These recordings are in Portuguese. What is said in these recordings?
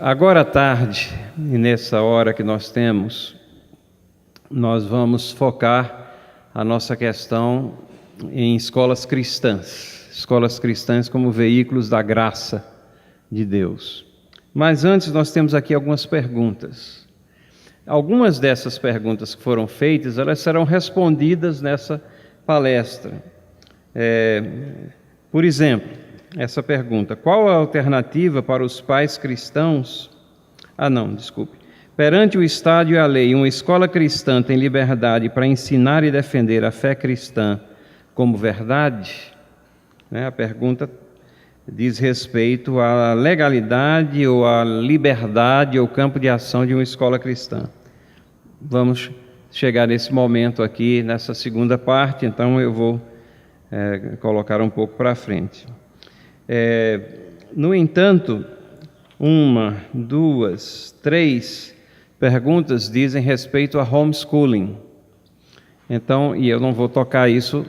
Agora à tarde, e nessa hora que nós temos, nós vamos focar a nossa questão em escolas cristãs como veículos da graça de Deus. Mas antes nós temos aqui algumas perguntas. Algumas dessas perguntas que foram feitas, elas serão respondidas nessa palestra. Por exemplo, essa pergunta: qual a alternativa para os pais cristãos? Perante o Estado e a lei, uma escola cristã tem liberdade para ensinar e defender a fé cristã como verdade? A pergunta diz respeito à legalidade ou à liberdade ou campo de ação de uma escola cristã. Vamos chegar nesse momento aqui, nessa segunda parte, então eu vou colocar um pouco para frente. No entanto, 1, 2, 3 perguntas dizem respeito a homeschooling. Então, e eu não vou tocar isso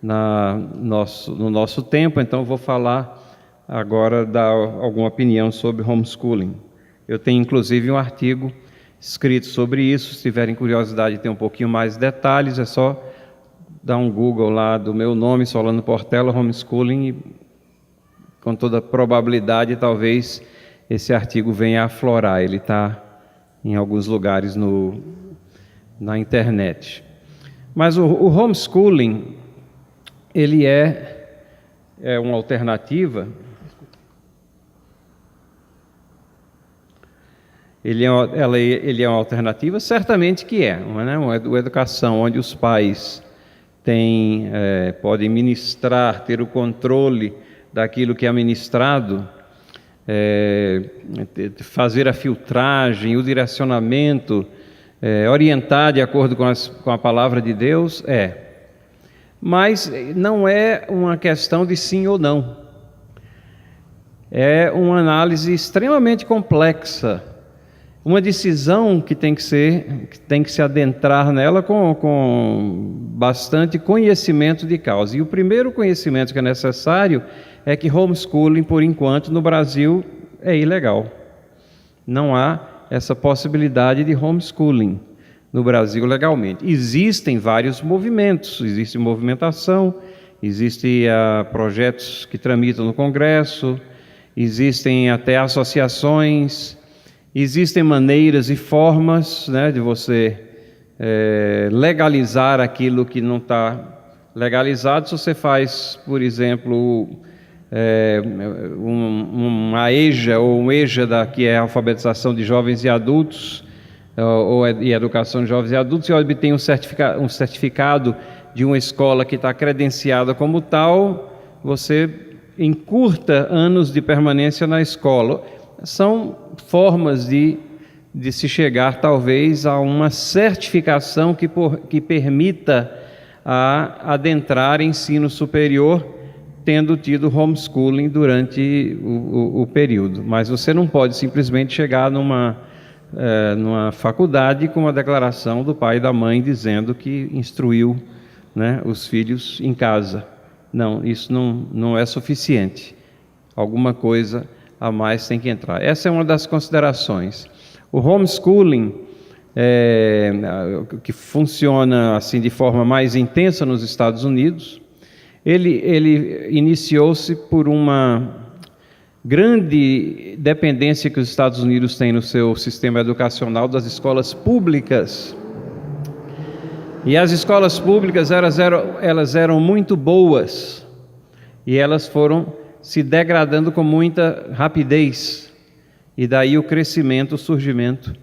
no nosso tempo, então eu vou falar agora, dar alguma opinião sobre homeschooling. Eu tenho inclusive um artigo escrito sobre isso. Se tiverem curiosidade de ter um pouquinho mais de detalhes, é só dar um Google lá do meu nome, Solano Portela, homeschooling, e com toda probabilidade talvez esse artigo venha a aflorar. Ele está em alguns lugares na internet. Mas o homeschooling, ele é uma alternativa. Ele é uma alternativa? Certamente que é, né? Uma educação onde os pais podem ministrar, ter o controle daquilo que é ministrado, fazer a filtragem, o direcionamento, orientar de acordo com a palavra de Deus, mas não é uma questão de sim ou não. É uma análise extremamente complexa, uma decisão que tem que se adentrar nela com bastante conhecimento de causa. E o primeiro conhecimento que é necessário é que homeschooling, por enquanto, no Brasil é ilegal. Não há essa possibilidade de homeschooling no Brasil legalmente. Existem vários movimentos, existe movimentação, existem projetos que tramitam no Congresso, existem até associações, existem maneiras e formas, de você legalizar aquilo que não está legalizado. Se você faz, por exemplo, uma EJA ou um EJA, que é a alfabetização de jovens e adultos, e educação de jovens e adultos, e obtém um certificado de uma escola que está credenciada como tal, você encurta anos de permanência na escola. São formas de se chegar, talvez, a uma certificação que permita adentrar ensino superior, tendo tido homeschooling durante o período. Mas você não pode simplesmente chegar numa faculdade com uma declaração do pai e da mãe dizendo que instruiu, os filhos em casa. Não, isso não é suficiente. Alguma coisa a mais tem que entrar. Essa é uma das considerações. O homeschooling, que funciona assim de forma mais intensa nos Estados Unidos, ele iniciou-se por uma grande dependência que os Estados Unidos têm no seu sistema educacional das escolas públicas. E as escolas públicas elas eram muito boas, e elas foram se degradando com muita rapidez, e daí o crescimento, o surgimento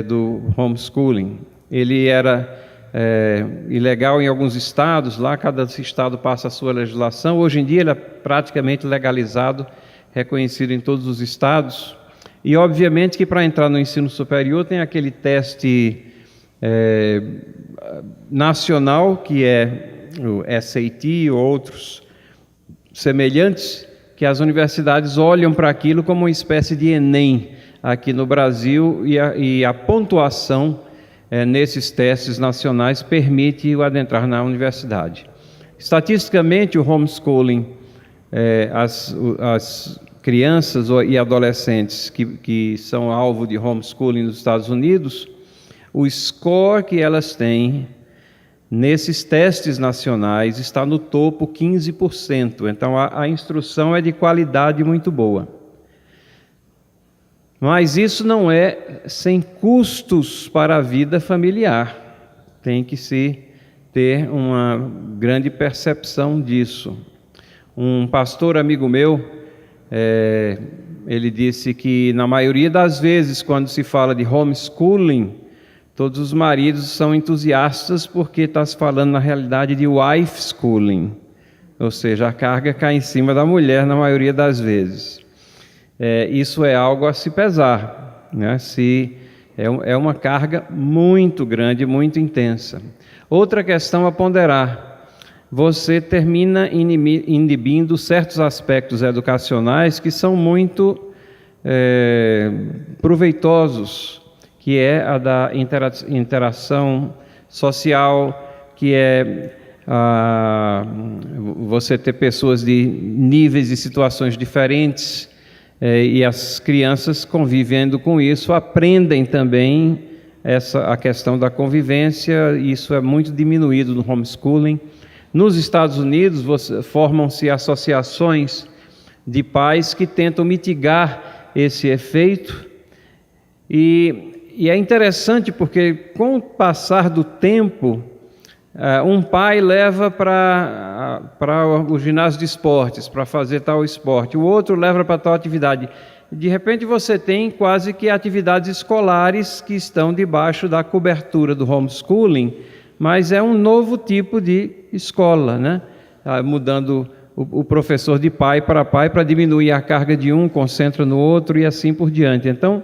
do homeschooling. Ele era ilegal em alguns estados, lá cada estado passa a sua legislação. Hoje em dia ele é praticamente legalizado, reconhecido em todos os estados, e obviamente que para entrar no ensino superior tem aquele teste nacional, que é o SAT ou outros semelhantes, que as universidades olham para aquilo como uma espécie de Enem aqui no Brasil, e a pontuação nesses testes nacionais permite o adentrar na universidade. Estatisticamente, o homeschooling, as crianças e adolescentes que são alvo de homeschooling nos Estados Unidos, o score que elas têm nesses testes nacionais está no topo 15%. Então, a instrução é de qualidade muito boa. Mas isso não é sem custos para a vida familiar. Tem que se ter uma grande percepção disso. Um pastor amigo meu, ele disse que na maioria das vezes, quando se fala de homeschooling, todos os maridos são entusiastas porque está se falando na realidade de wife schooling, ou seja, a carga cai em cima da mulher na maioria das vezes. Isso é algo a se pesar, né? É uma carga muito grande, muito intensa. Outra questão a ponderar: você termina inibindo certos aspectos educacionais que são muito proveitosos, que é a da interação social, que é você ter pessoas de níveis e situações diferentes, e as crianças convivendo com isso aprendem também a questão da convivência. Isso é muito diminuído no homeschooling. Nos Estados Unidos, formam-se associações de pais que tentam mitigar esse efeito, e é interessante porque, com o passar do tempo, um pai leva para o ginásio de esportes, para fazer tal esporte, o outro leva para tal atividade. De repente você tem quase que atividades escolares que estão debaixo da cobertura do homeschooling, mas é um novo tipo de escola, né? Mudando o professor de pai para diminuir a carga de um, concentra no outro e assim por diante. Então,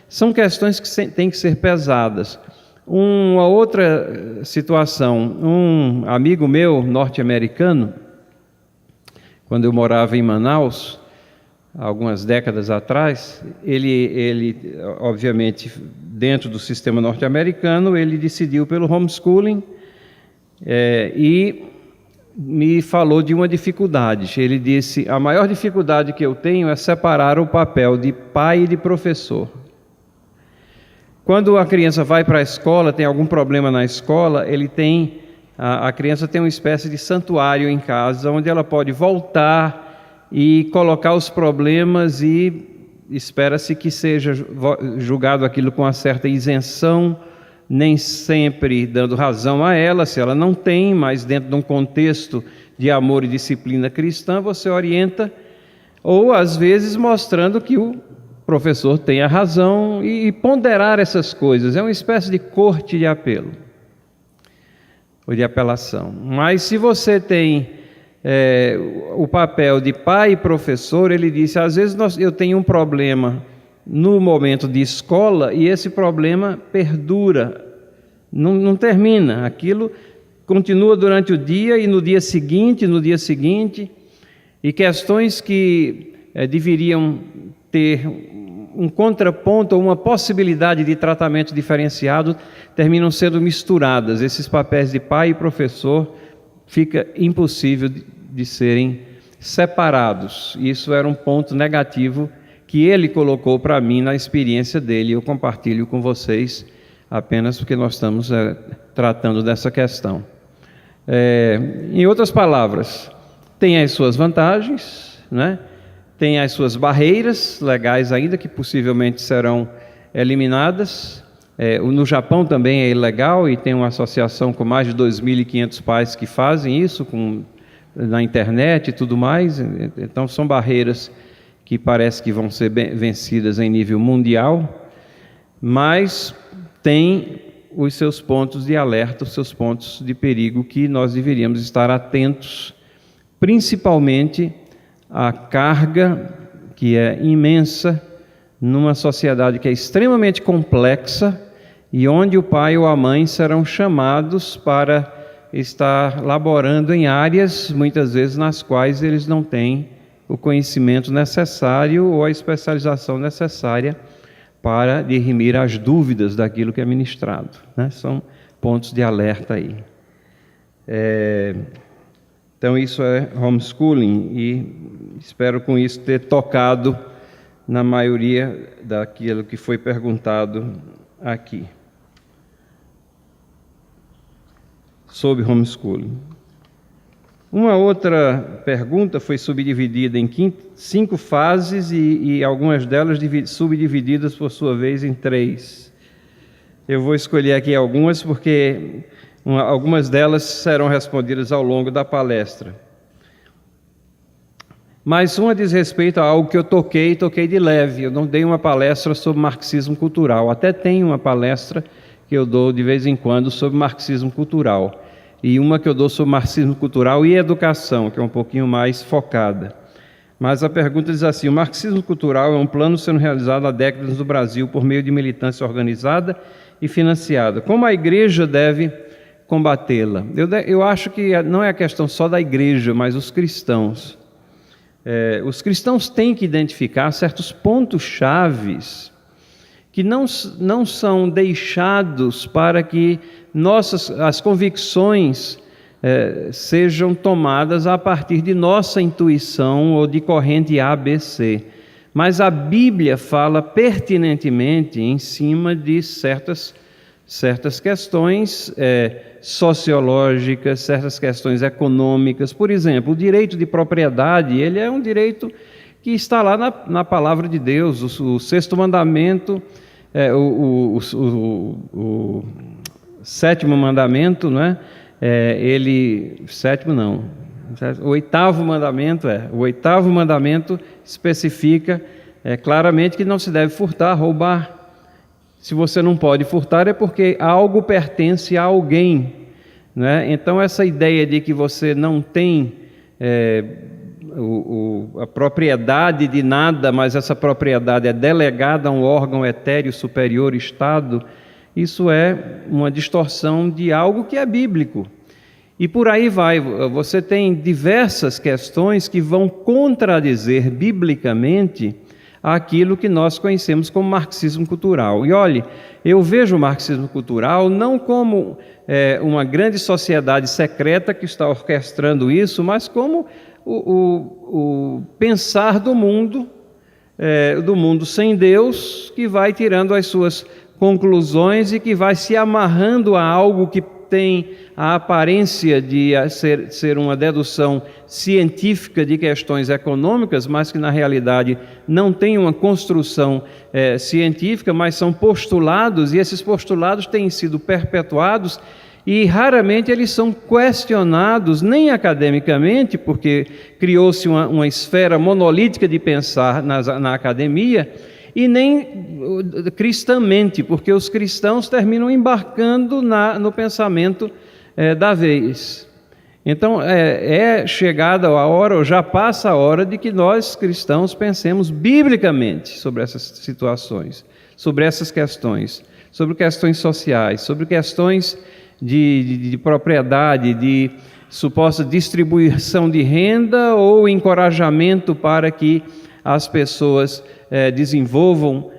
são questões que têm que ser pesadas. Uma outra situação: um amigo meu, norte-americano, quando eu morava em Manaus, algumas décadas atrás, ele obviamente, dentro do sistema norte-americano, ele decidiu pelo homeschooling, e me falou de uma dificuldade. Ele disse: a maior dificuldade que eu tenho é separar o papel de pai e de professor. Quando a criança vai para a escola, tem algum problema na escola, a criança tem uma espécie de santuário em casa, onde ela pode voltar e colocar os problemas, e espera-se que seja julgado aquilo com uma certa isenção, nem sempre dando razão a ela, se ela não tem, mas dentro de um contexto de amor e disciplina cristã, você orienta, ou às vezes mostrando que o professor tem a razão, e ponderar essas coisas. É uma espécie de corte de apelo, ou de apelação. Mas se você tem o papel de pai e professor, ele disse: às vezes eu tenho um problema no momento de escola, e esse problema perdura, não termina, aquilo continua durante o dia, e no dia seguinte, e questões que deveriam ter um contraponto ou uma possibilidade de tratamento diferenciado terminam sendo misturadas. Esses papéis de pai e professor fica impossível de serem separados. Isso era um ponto negativo que ele colocou para mim na experiência dele. Eu compartilho com vocês apenas porque nós estamos tratando dessa questão. Em outras palavras, tem as suas vantagens, né? Tem as suas barreiras legais ainda, que possivelmente serão eliminadas. No Japão também é ilegal, e tem uma associação com mais de 2.500 pais que fazem isso na internet e tudo mais. Então são barreiras que parece que vão ser vencidas em nível mundial, mas tem os seus pontos de alerta, os seus pontos de perigo, que nós deveríamos estar atentos, principalmente a carga que é imensa numa sociedade que é extremamente complexa, e onde o pai ou a mãe serão chamados para estar laborando em áreas, muitas vezes, nas quais eles não têm o conhecimento necessário ou a especialização necessária para dirimir as dúvidas daquilo que é ministrado, né? São pontos de alerta aí. Então isso é homeschooling, e espero com isso ter tocado na maioria daquilo que foi perguntado aqui sobre homeschooling. Uma outra pergunta foi subdividida em 5 fases e algumas delas subdivididas, por sua vez, em 3. Eu vou escolher aqui algumas porque algumas delas serão respondidas ao longo da palestra. Mas uma diz respeito a algo que eu toquei de leve. Eu não dei uma palestra sobre marxismo cultural. Até tenho uma palestra que eu dou de vez em quando sobre marxismo cultural. E uma que eu dou sobre marxismo cultural e educação, que é um pouquinho mais focada. Mas a pergunta diz assim: o marxismo cultural é um plano sendo realizado há décadas no Brasil por meio de militância organizada e financiada. Como a igreja deve combatê-la? Eu acho que não é a questão só da igreja, mas os cristãos. Os cristãos têm que identificar certos pontos chaves que não são deixados para que as convicções sejam tomadas a partir de nossa intuição ou de corrente ABC. Mas a Bíblia fala pertinentemente em cima de certas questões sociológicas, certas questões econômicas. Por exemplo, o direito de propriedade, ele é um direito que está lá na palavra de Deus. O sexto mandamento, o sétimo mandamento, não é? O oitavo mandamento especifica claramente que não se deve furtar, roubar. Se você não pode furtar é porque algo pertence a alguém, né? Então essa ideia de que você não tem a propriedade de nada, mas essa propriedade é delegada a um órgão etéreo superior, Estado, isso é uma distorção de algo que é bíblico. E por aí vai, você tem diversas questões que vão contradizer biblicamente aquilo que nós conhecemos como marxismo cultural. E olhe, eu vejo o marxismo cultural não como uma grande sociedade secreta que está orquestrando isso, mas como o pensar do mundo sem Deus, que vai tirando as suas conclusões e que vai se amarrando a algo que tem a aparência de ser uma dedução científica de questões econômicas, mas que na realidade não tem uma construção científica, mas são postulados, e esses postulados têm sido perpetuados e raramente eles são questionados, nem academicamente, porque criou-se uma esfera monolítica de pensar na academia, e nem cristamente, porque os cristãos terminam embarcando no pensamento da vez. Então, chegada a hora, ou já passa a hora, de que nós cristãos pensemos biblicamente sobre essas situações, sobre essas questões, sobre questões sociais, sobre questões de propriedade, de suposta distribuição de renda ou encorajamento para que as pessoas desenvolvam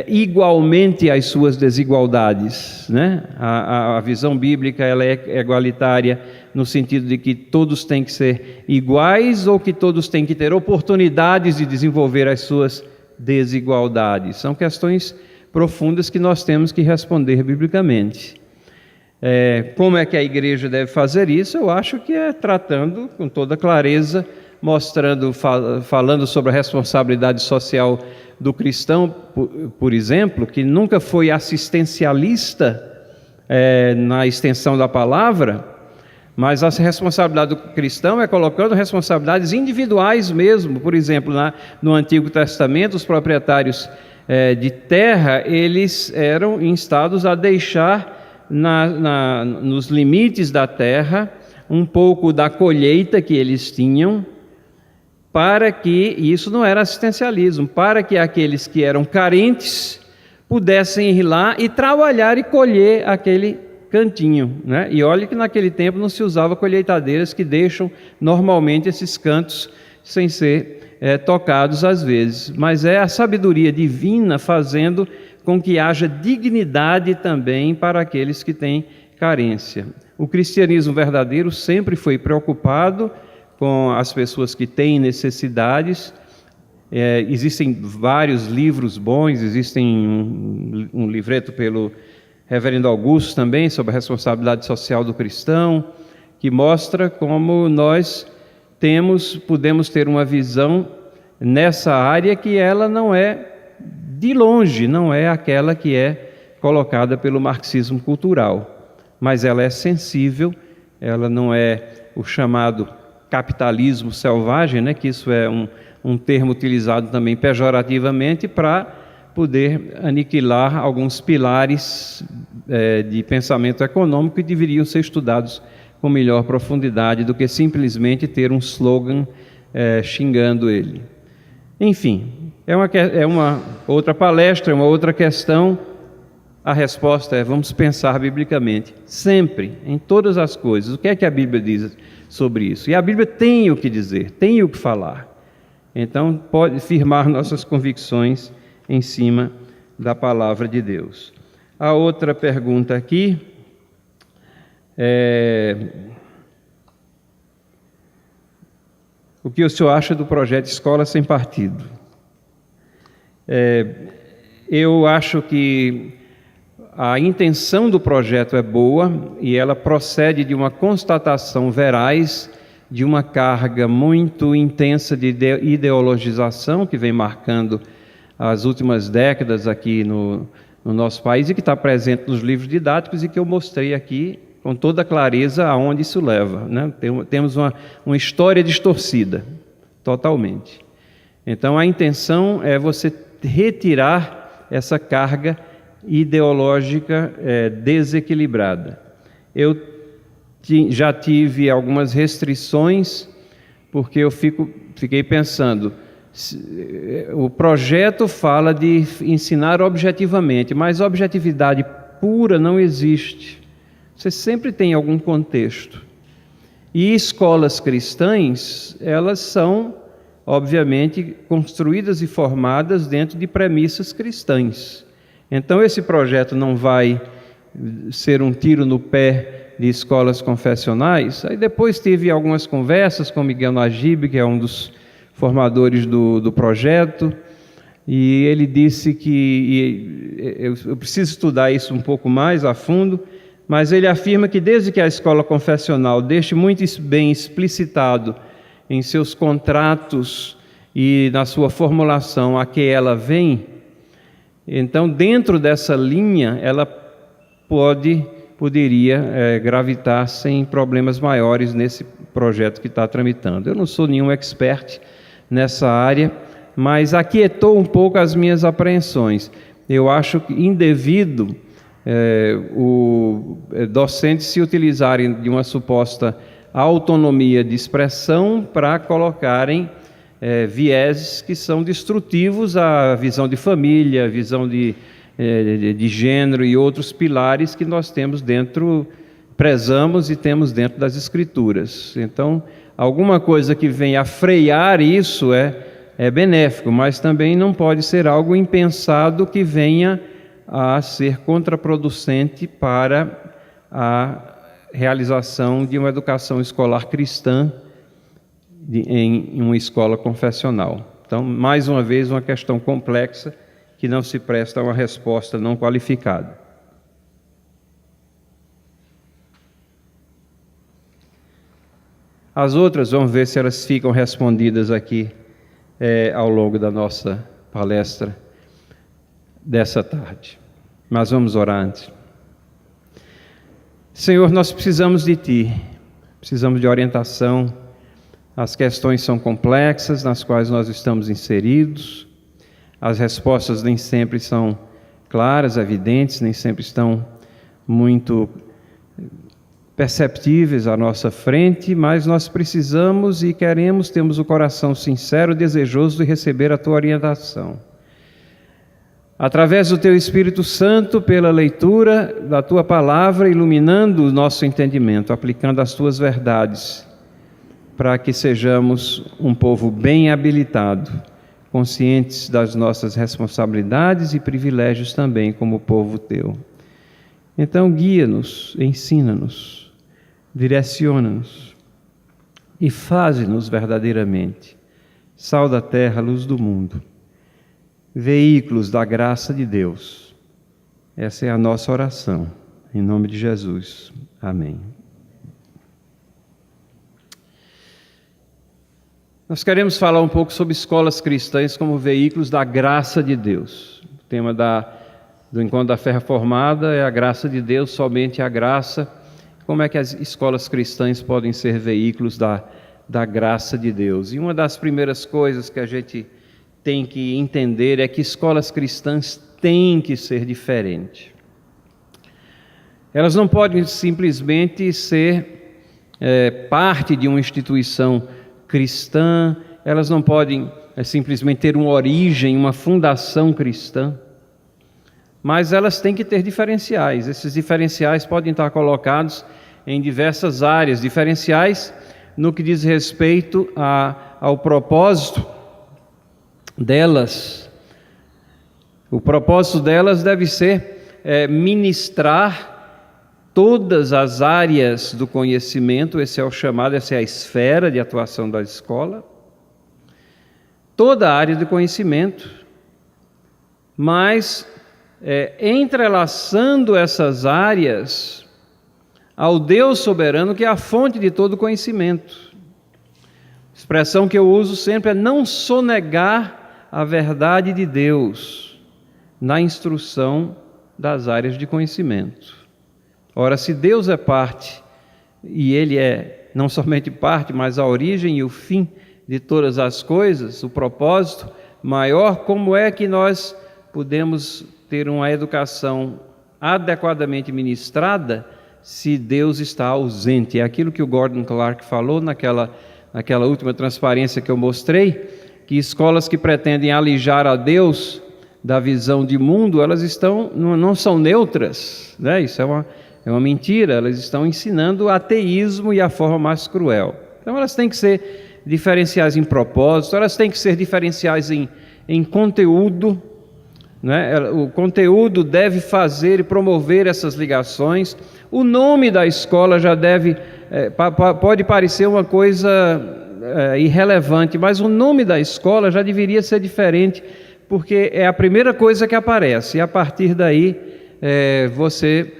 igualmente as suas desigualdades, né? A visão bíblica ela é igualitária no sentido de que todos têm que ser iguais ou que todos têm que ter oportunidades de desenvolver as suas desigualdades. São questões profundas que nós temos que responder biblicamente. Como é que a igreja deve fazer isso? Eu acho que é tratando com toda clareza, mostrando, falando sobre a responsabilidade social do cristão, por exemplo, que nunca foi assistencialista na extensão da palavra, mas a responsabilidade do cristão é colocando responsabilidades individuais mesmo. Por exemplo, no Antigo Testamento, os proprietários de terra, eles eram instados a deixar nos limites da terra um pouco da colheita que eles tinham, para que, e isso não era assistencialismo, para que aqueles que eram carentes pudessem ir lá e trabalhar e colher aquele cantinho, né? E olha que naquele tempo não se usava colheitadeiras que deixam normalmente esses cantos sem ser tocados às vezes, mas é a sabedoria divina fazendo com que haja dignidade também para aqueles que têm carência. O cristianismo verdadeiro sempre foi preocupado com as pessoas que têm necessidades. Existem vários livros bons, existem um livreto pelo Reverendo Augusto também, sobre a responsabilidade social do cristão, que mostra como nós podemos ter uma visão nessa área que ela não é, de longe, não é aquela que é colocada pelo marxismo cultural, mas ela é sensível, ela não é o chamado capitalismo selvagem, né, que isso é um termo utilizado também pejorativamente para poder aniquilar alguns pilares de pensamento econômico que deveriam ser estudados com melhor profundidade do que simplesmente ter um slogan xingando ele. Enfim, é uma outra palestra, é uma outra questão. A resposta é: vamos pensar biblicamente, sempre, em todas as coisas. O que é que a Bíblia diz sobre isso? E a Bíblia tem o que dizer, tem o que falar. Então, pode firmar nossas convicções em cima da palavra de Deus. A outra pergunta aqui o que o senhor acha do projeto Escola Sem Partido? Eu acho que a intenção do projeto é boa e ela procede de uma constatação veraz de uma carga muito intensa de ideologização que vem marcando as últimas décadas aqui no nosso país e que está presente nos livros didáticos e que eu mostrei aqui com toda clareza aonde isso leva, né? Temos uma história distorcida, totalmente. Então, a intenção é você retirar essa carga ideológica desequilibrada. Eu já tive algumas restrições, porque eu fiquei pensando, o projeto fala de ensinar objetivamente, mas objetividade pura não existe. Você sempre tem algum contexto. E escolas cristãs, elas são, obviamente, construídas e formadas dentro de premissas cristãs. Então, esse projeto não vai ser um tiro no pé de escolas confessionais. Aí depois tive algumas conversas com Miguel Najib, que é um dos formadores do projeto, e ele disse que eu preciso estudar isso um pouco mais a fundo, mas ele afirma que desde que a escola confessional deixe muito bem explicitado em seus contratos e na sua formulação a que ela vem, então dentro dessa linha ela poderia gravitar sem problemas maiores nesse projeto que está tramitando. Eu não sou nenhum expert nessa área, mas aquietou um pouco as minhas apreensões. Eu acho que indevido docentes se utilizarem de uma suposta autonomia de expressão para colocarem vieses que são destrutivos à visão de família, visão de gênero e outros pilares que nós temos prezamos e temos dentro das Escrituras. Então, alguma coisa que venha a frear isso é benéfico, mas também não pode ser algo impensado que venha a ser contraproducente para a realização de uma educação escolar cristã em uma escola confessional. Então, mais uma vez, uma questão complexa que não se presta a uma resposta não qualificada. As outras, vamos ver se elas ficam respondidas aqui ao longo da nossa palestra dessa tarde. Mas vamos orar antes. Senhor, nós precisamos de Ti, precisamos de orientação. As questões são complexas, nas quais nós estamos inseridos. As respostas nem sempre são claras, evidentes, nem sempre estão muito perceptíveis à nossa frente, mas nós precisamos e temos o coração sincero, desejoso de receber a Tua orientação. Através do Teu Espírito Santo, pela leitura da Tua Palavra, iluminando o nosso entendimento, aplicando as Tuas verdades, para que sejamos um povo bem habilitado, conscientes das nossas responsabilidades e privilégios também como povo Teu. Então, guia-nos, ensina-nos, direciona-nos e faze-nos verdadeiramente sal da terra, luz do mundo, veículos da graça de Deus. Essa é a nossa oração, em nome de Jesus. Amém. Nós queremos falar um pouco sobre escolas cristãs como veículos da graça de Deus. O tema do Encontro da Fé Reformada é a graça de Deus, somente a graça. Como é que as escolas cristãs podem ser veículos da graça de Deus? E uma das primeiras coisas que a gente tem que entender é que escolas cristãs têm que ser diferentes. Elas não podem simplesmente ser parte de uma instituição cristã, elas não podem simplesmente ter uma origem, uma fundação cristã, mas elas têm que ter diferenciais. Esses diferenciais podem estar colocados em diversas áreas, diferenciais no que diz respeito ao propósito delas. O propósito delas deve ser ministrar todas as áreas do conhecimento. Esse é o chamado, essa é a esfera de atuação da escola. Toda a área do conhecimento, mas entrelaçando essas áreas ao Deus soberano, que é a fonte de todo conhecimento. A expressão que eu uso sempre é não sonegar a verdade de Deus na instrução das áreas de conhecimento. Ora, se Deus é parte, e Ele é não somente parte, mas a origem e o fim de todas as coisas, o propósito maior, como é que nós podemos ter uma educação adequadamente ministrada se Deus está ausente? É aquilo que o Gordon Clark falou naquela última transparência que eu mostrei, que escolas que pretendem alijar a Deus da visão de mundo, elas não são neutras, né? Isso é uma mentira. Elas estão ensinando o ateísmo e a forma mais cruel. Então elas têm que ser diferenciais em propósito, elas têm que ser diferenciais em conteúdo, né? O conteúdo deve fazer e promover essas ligações. O nome da escola já deve, pode parecer uma coisa irrelevante, mas o nome da escola já deveria ser diferente, porque é a primeira coisa que aparece, e a partir daí você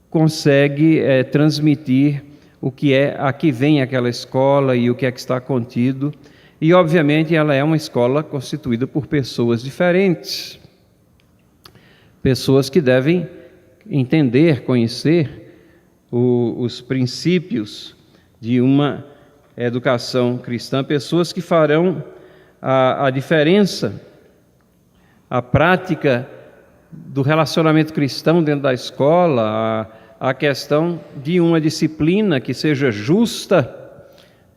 consegue transmitir o que é, a que vem aquela escola e o que é que está contido. E, obviamente, ela é uma escola constituída por pessoas diferentes, pessoas que devem entender, conhecer os princípios de uma educação cristã, pessoas que farão a diferença, a prática do relacionamento cristão dentro da escola, a questão de uma disciplina que seja justa,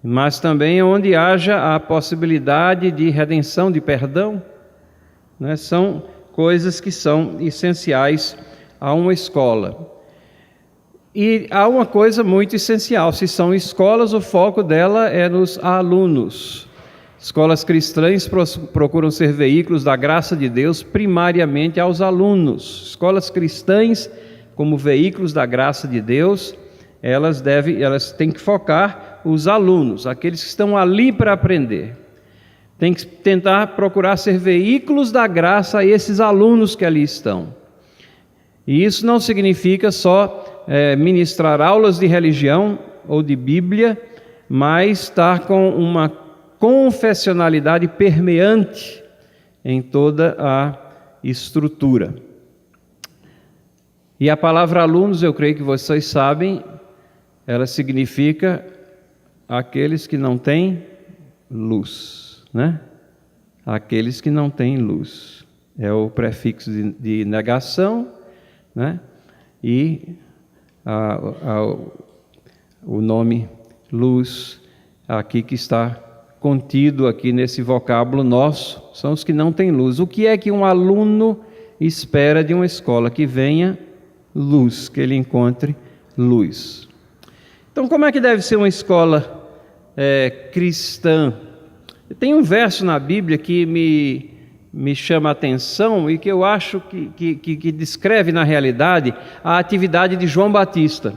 mas também onde haja a possibilidade de redenção, de perdão, né? São coisas que são essenciais a uma escola. E há uma coisa muito essencial: se são escolas, o foco dela é nos alunos. Escolas cristãs procuram ser veículos da graça de Deus primariamente aos alunos. Escolas cristãs, como veículos da graça de Deus, elas têm que focar os alunos, aqueles que estão ali para aprender. Tem que tentar procurar ser veículos da graça a esses alunos que ali estão. E isso não significa só ministrar aulas de religião ou de Bíblia, mas estar com uma confessionalidade permeante em toda a estrutura. E a palavra alunos, eu creio que vocês sabem, ela significa aqueles que não têm luz, né? Aqueles que não têm luz. É o prefixo de negação, né? E o nome luz aqui que está contido aqui nesse vocábulo nosso, são os que não têm luz. O que é que um aluno espera de uma escola? Que venha luz, que ele encontre luz. Então, como é que deve ser uma escola cristã? Tem um verso na Bíblia que me chama a atenção e que eu acho que descreve na realidade a atividade de João Batista.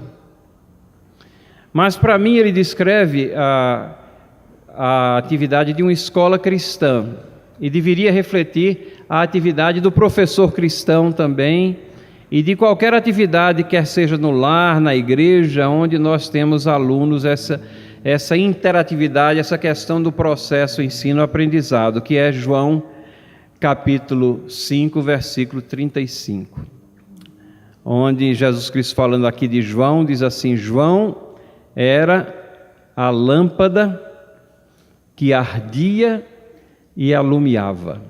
Mas para mim ele descreve a atividade de uma escola cristã e deveria refletir a atividade do professor cristão também e de qualquer atividade, quer seja no lar, na igreja, onde nós temos alunos, essa interatividade, essa questão do processo ensino-aprendizado, que é João capítulo 5, versículo 35, onde Jesus Cristo, falando aqui de João, diz assim: João era a lâmpada que ardia e alumiava.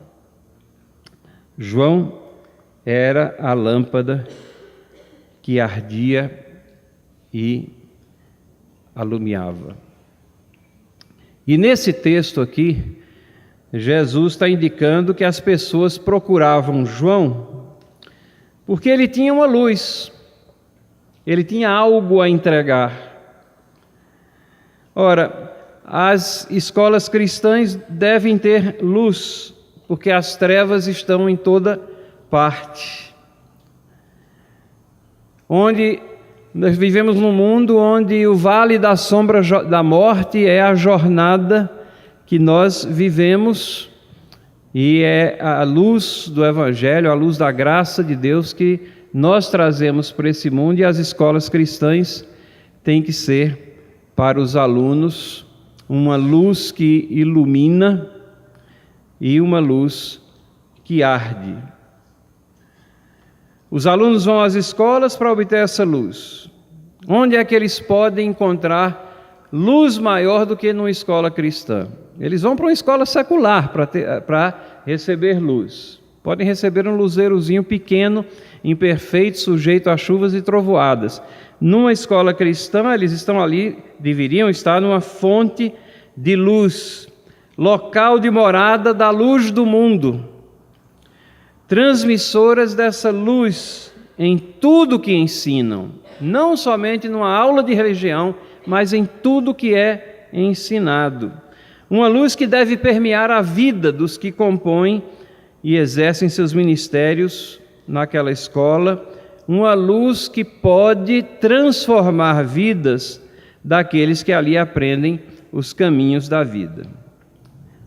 João era a lâmpada que ardia e alumiava. E nesse texto aqui, Jesus está indicando que as pessoas procuravam João porque ele tinha uma luz, ele tinha algo a entregar. Ora, as escolas cristãs devem ter luz, porque as trevas estão em toda parte. Nós vivemos num mundo onde o vale da sombra da morte é a jornada que nós vivemos, e é a luz do Evangelho, a luz da graça de Deus que nós trazemos para esse mundo, e as escolas cristãs têm que ser para os alunos uma luz que ilumina e uma luz que arde. Os alunos vão às escolas para obter essa luz. Onde é que eles podem encontrar luz maior do que numa escola cristã? Eles vão para uma escola secular para receber luz. Podem receber um luzeirozinho pequeno, imperfeito, sujeito a chuvas e trovoadas. Numa escola cristã, eles estão ali, deveriam estar numa fonte de luz, local de morada da luz do mundo, transmissoras dessa luz em tudo que ensinam, não somente numa aula de religião, mas em tudo que é ensinado. Uma luz que deve permear a vida dos que compõem e exercem seus ministérios naquela escola, uma luz que pode transformar vidas daqueles que ali aprendem os caminhos da vida.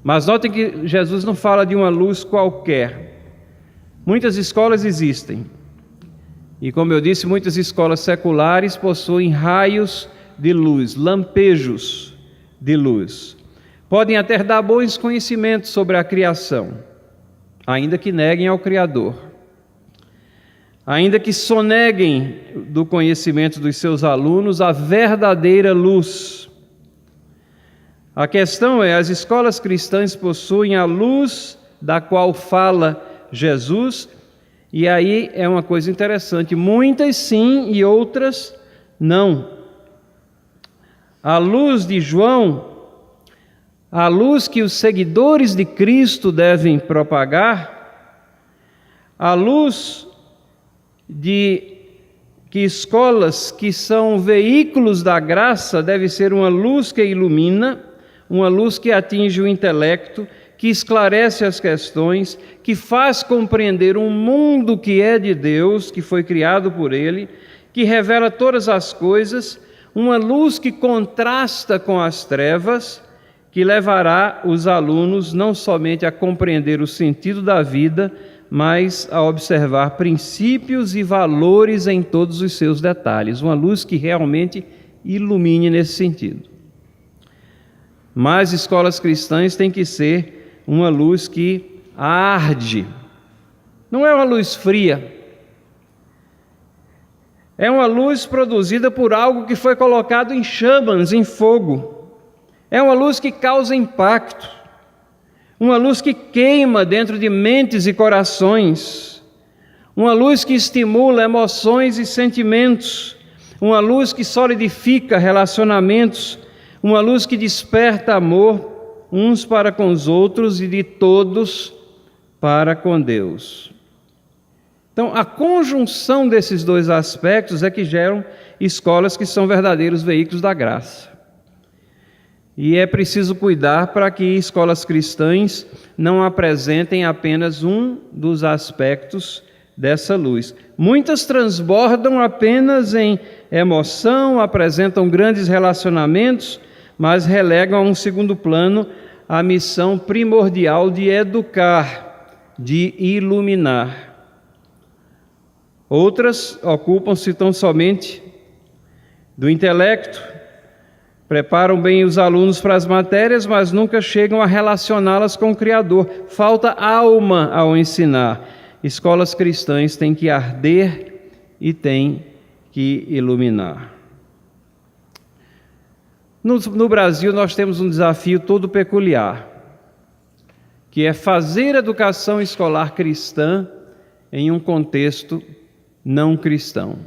Mas notem que Jesus não fala de uma luz qualquer. Muitas escolas existem, e como eu disse, muitas escolas seculares possuem raios de luz, lampejos de luz. Podem até dar bons conhecimentos sobre a criação, ainda que neguem ao Criador, ainda que soneguem do conhecimento dos seus alunos a verdadeira luz. A questão é, as escolas cristãs possuem a luz da qual fala Jesus, e aí é uma coisa interessante, muitas sim e outras não. A luz de João, a luz que os seguidores de Cristo devem propagar, a luz de que escolas que são veículos da graça deve ser uma luz que ilumina, uma luz que atinge o intelecto, que esclarece as questões, que faz compreender um mundo que é de Deus, que foi criado por Ele, que revela todas as coisas, uma luz que contrasta com as trevas, que levará os alunos não somente a compreender o sentido da vida, mas a observar princípios e valores em todos os seus detalhes, uma luz que realmente ilumine nesse sentido. Mas escolas cristãs têm que ser uma luz que arde, não é uma luz fria, é uma luz produzida por algo que foi colocado em chamas, em fogo, é uma luz que causa impacto, uma luz que queima dentro de mentes e corações, uma luz que estimula emoções e sentimentos, uma luz que solidifica relacionamentos, uma luz que desperta amor uns para com os outros e de todos para com Deus. Então, a conjunção desses dois aspectos é que geram escolas que são verdadeiros veículos da graça. E é preciso cuidar para que escolas cristãs não apresentem apenas um dos aspectos dessa luz. Muitas transbordam apenas em emoção, apresentam grandes relacionamentos, mas relegam a um segundo plano a missão primordial de educar, de iluminar. Outras ocupam-se tão somente do intelecto, preparam bem os alunos para as matérias, mas nunca chegam a relacioná-las com o Criador. Falta alma ao ensinar. Escolas cristãs têm que arder e têm que iluminar. No Brasil, nós temos um desafio todo peculiar, que é fazer educação escolar cristã em um contexto não cristão.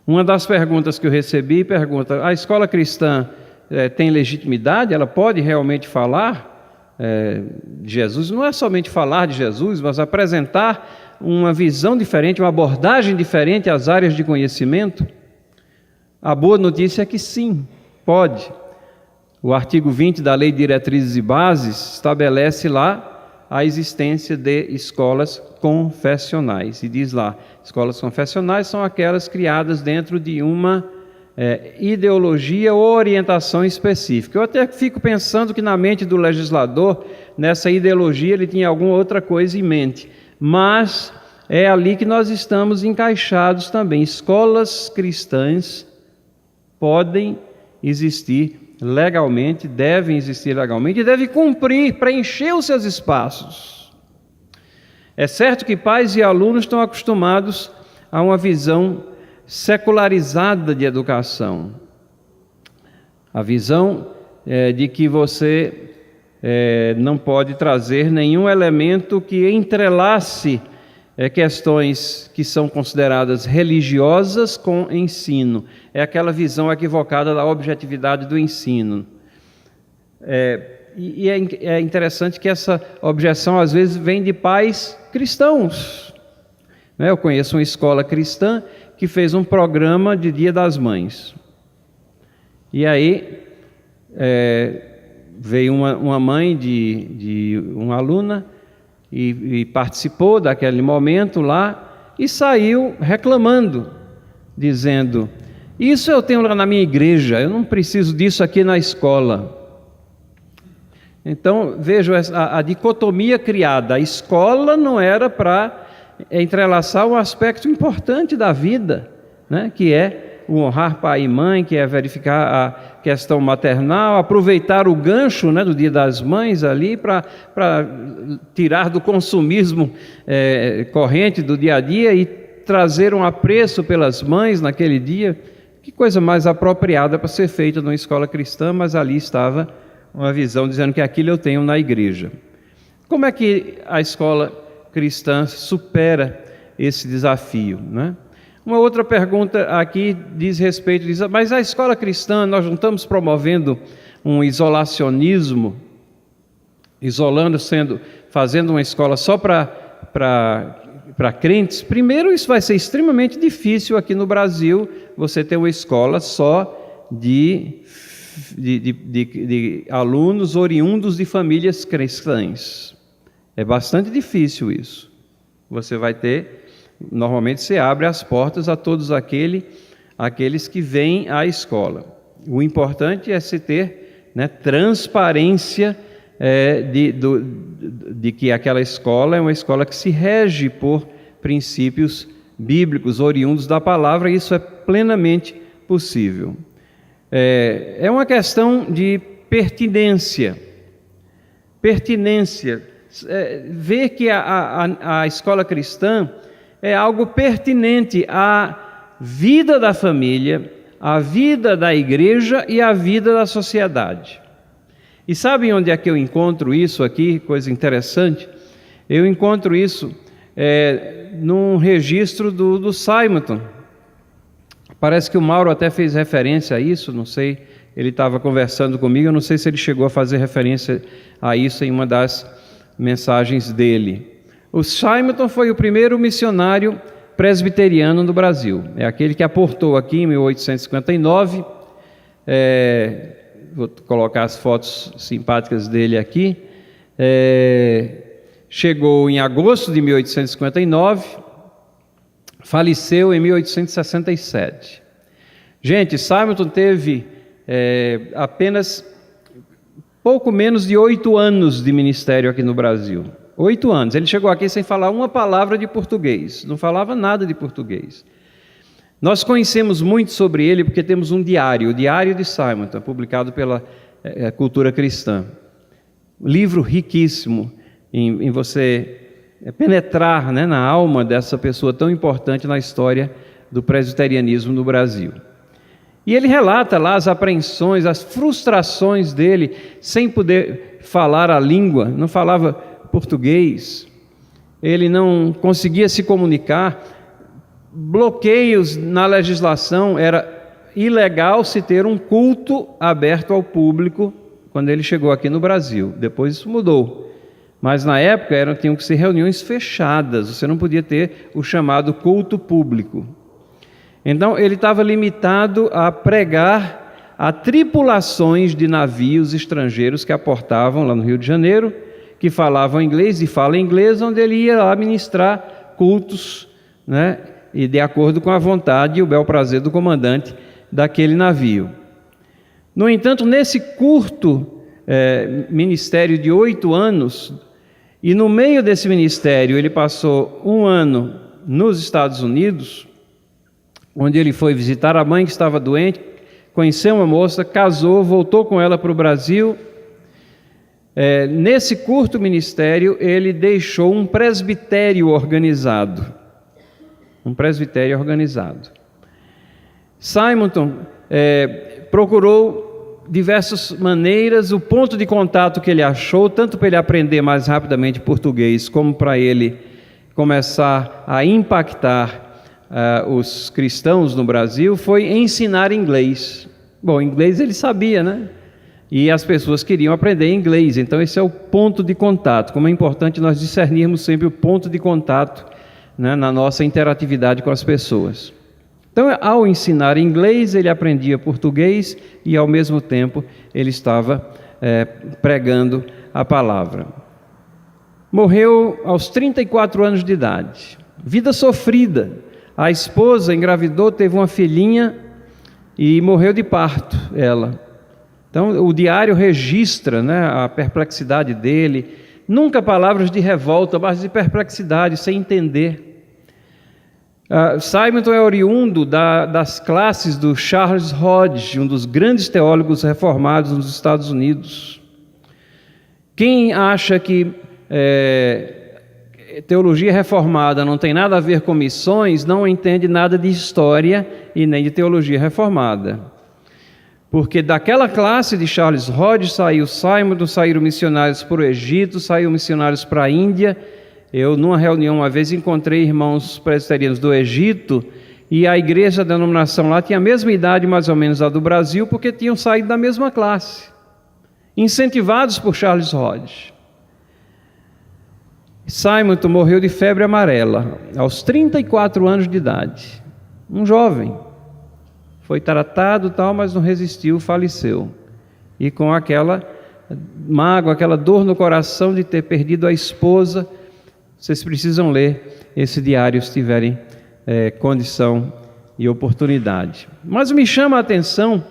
Uma das perguntas que eu recebi pergunta: a escola cristã tem legitimidade? Ela pode realmente falar de Jesus? Não é somente falar de Jesus, mas apresentar uma visão diferente, uma abordagem diferente às áreas de conhecimento? A boa notícia é que sim, pode. O artigo 20 da Lei de Diretrizes e Bases estabelece lá a existência de escolas confessionais. E diz lá, escolas confessionais são aquelas criadas dentro de uma ideologia ou orientação específica. Eu até fico pensando que na mente do legislador, nessa ideologia, ele tinha alguma outra coisa em mente. Mas é ali que nós estamos encaixados também. Escolas cristãs podem existir legalmente, devem existir legalmente e devem cumprir, preencher os seus espaços. É certo que pais e alunos estão acostumados a uma visão secularizada de educação. A visão de que você não pode trazer nenhum elemento que entrelace questões que são consideradas religiosas com ensino. É aquela visão equivocada da objetividade do ensino. E é interessante que essa objeção às vezes vem de pais cristãos. Eu conheço uma escola cristã que fez um programa de Dia das Mães. E aí veio uma mãe de uma aluna e participou daquele momento lá e saiu reclamando, dizendo: isso eu tenho lá na minha igreja, eu não preciso disso aqui na escola. Então, vejo a dicotomia criada. A escola não era para entrelaçar um aspecto importante da vida, né? Que é o honrar pai e mãe, que é verificar a questão maternal, aproveitar o gancho, né, do Dia das Mães ali para tirar do consumismo corrente do dia a dia e trazer um apreço pelas mães naquele dia. Que coisa mais apropriada para ser feita numa escola cristã, mas ali estava uma visão dizendo que aquilo eu tenho na igreja. Como é que a escola cristã supera esse desafio, né? Uma outra pergunta aqui diz respeito, mas a escola cristã, nós não estamos promovendo um isolacionismo, fazendo uma escola só para crentes? Primeiro, isso vai ser extremamente difícil aqui no Brasil, você ter uma escola só de alunos oriundos de famílias cristãs. É bastante difícil isso. Você vai ter... Normalmente se abre as portas a todos aqueles que vêm à escola. O importante é se ter, né, transparência de que aquela escola é uma escola que se rege por princípios bíblicos, oriundos da palavra, e isso é plenamente possível. É uma questão de pertinência. Ver que a escola cristã é algo pertinente à vida da família, à vida da igreja e à vida da sociedade. E sabem onde é que eu encontro isso aqui? Coisa interessante. Eu encontro isso num registro do Simonton. Parece que o Mauro até fez referência a isso, não sei, ele estava conversando comigo, eu não sei se ele chegou a fazer referência a isso em uma das mensagens dele. O Simonton foi o primeiro missionário presbiteriano no Brasil. É aquele que aportou aqui em 1859. Vou colocar as fotos simpáticas dele aqui. Chegou em agosto de 1859 faleceu em 1867. Gente, Simonton teve apenas pouco menos de 8 anos de ministério aqui no Brasil. 8 anos. Ele chegou aqui sem falar uma palavra de português, não falava nada de português. Nós conhecemos muito sobre ele porque temos um diário, o Diário de Simonton, publicado pela Cultura Cristã. Um livro riquíssimo em você penetrar, né, na alma dessa pessoa tão importante na história do presbiterianismo no Brasil. E ele relata lá as apreensões, as frustrações dele, sem poder falar a língua, não falava português, ele não conseguia se comunicar, bloqueios na legislação, era ilegal se ter um culto aberto ao público quando ele chegou aqui no Brasil. Depois isso mudou, mas na época tinham que ser reuniões fechadas, você não podia ter o chamado culto público. Então ele estava limitado a pregar a tripulações de navios estrangeiros que aportavam lá no Rio de Janeiro, que falavam inglês e falam inglês, onde ele ia lá ministrar cultos, né, e de acordo com a vontade e o bel prazer do comandante daquele navio. No entanto, nesse curto ministério de 8 anos, e no meio desse ministério ele passou 1 ano nos Estados Unidos, onde ele foi visitar a mãe que estava doente, conheceu uma moça, casou, voltou com ela para o Brasil. Nesse curto ministério, ele deixou um presbitério organizado. Simonton procurou diversas maneiras, o ponto de contato que ele achou, tanto para ele aprender mais rapidamente português, como para ele começar a impactar os cristãos no Brasil, foi ensinar inglês. Bom, inglês ele sabia, né? E as pessoas queriam aprender inglês, então esse é o ponto de contato. Como é importante nós discernirmos sempre o ponto de contato, né, na nossa interatividade com as pessoas. Então, ao ensinar inglês, ele aprendia português e, ao mesmo tempo, ele estava pregando a palavra. Morreu aos 34 anos de idade. Vida sofrida. A esposa engravidou, teve uma filhinha e morreu de parto, ela. Então, o diário registra, né, a perplexidade dele, nunca palavras de revolta, mas de perplexidade, sem entender. Simonton é oriundo das classes do Charles Hodge, um dos grandes teólogos reformados nos Estados Unidos. Quem acha que teologia reformada não tem nada a ver com missões, não entende nada de história e nem de teologia reformada. Porque daquela classe de Charles Hodge saiu Simonton, saíram missionários para o Egito, saíram missionários para a Índia. Eu, numa reunião, uma vez encontrei irmãos presbiterianos do Egito, e a igreja, a denominação lá, tinha a mesma idade mais ou menos da do Brasil, porque tinham saído da mesma classe, incentivados por Charles Hodge. Simonton morreu de febre amarela, aos 34 anos de idade. Um jovem. Foi tratado, mas não resistiu, faleceu. E com aquela mágoa, aquela dor no coração de ter perdido a esposa, vocês precisam ler esse diário se tiverem condição e oportunidade. Mas me chama a atenção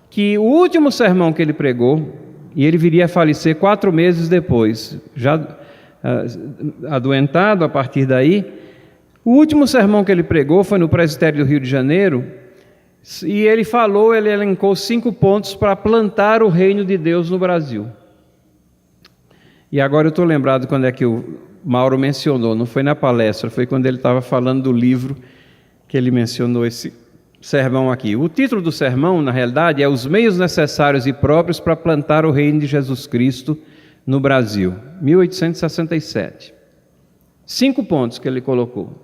que o último sermão que ele pregou, e ele viria a falecer 4 meses depois, já adoentado a partir daí, o último sermão que ele pregou foi no presbitério do Rio de Janeiro, e ele elencou 5 pontos para plantar o reino de Deus no Brasil. E agora eu estou lembrado quando é que o Mauro mencionou, não foi na palestra, foi quando ele estava falando do livro que ele mencionou esse sermão aqui. O título do sermão, na realidade, é Os Meios Necessários e Próprios para Plantar o Reino de Jesus Cristo no Brasil, 1867. 5 pontos que ele colocou.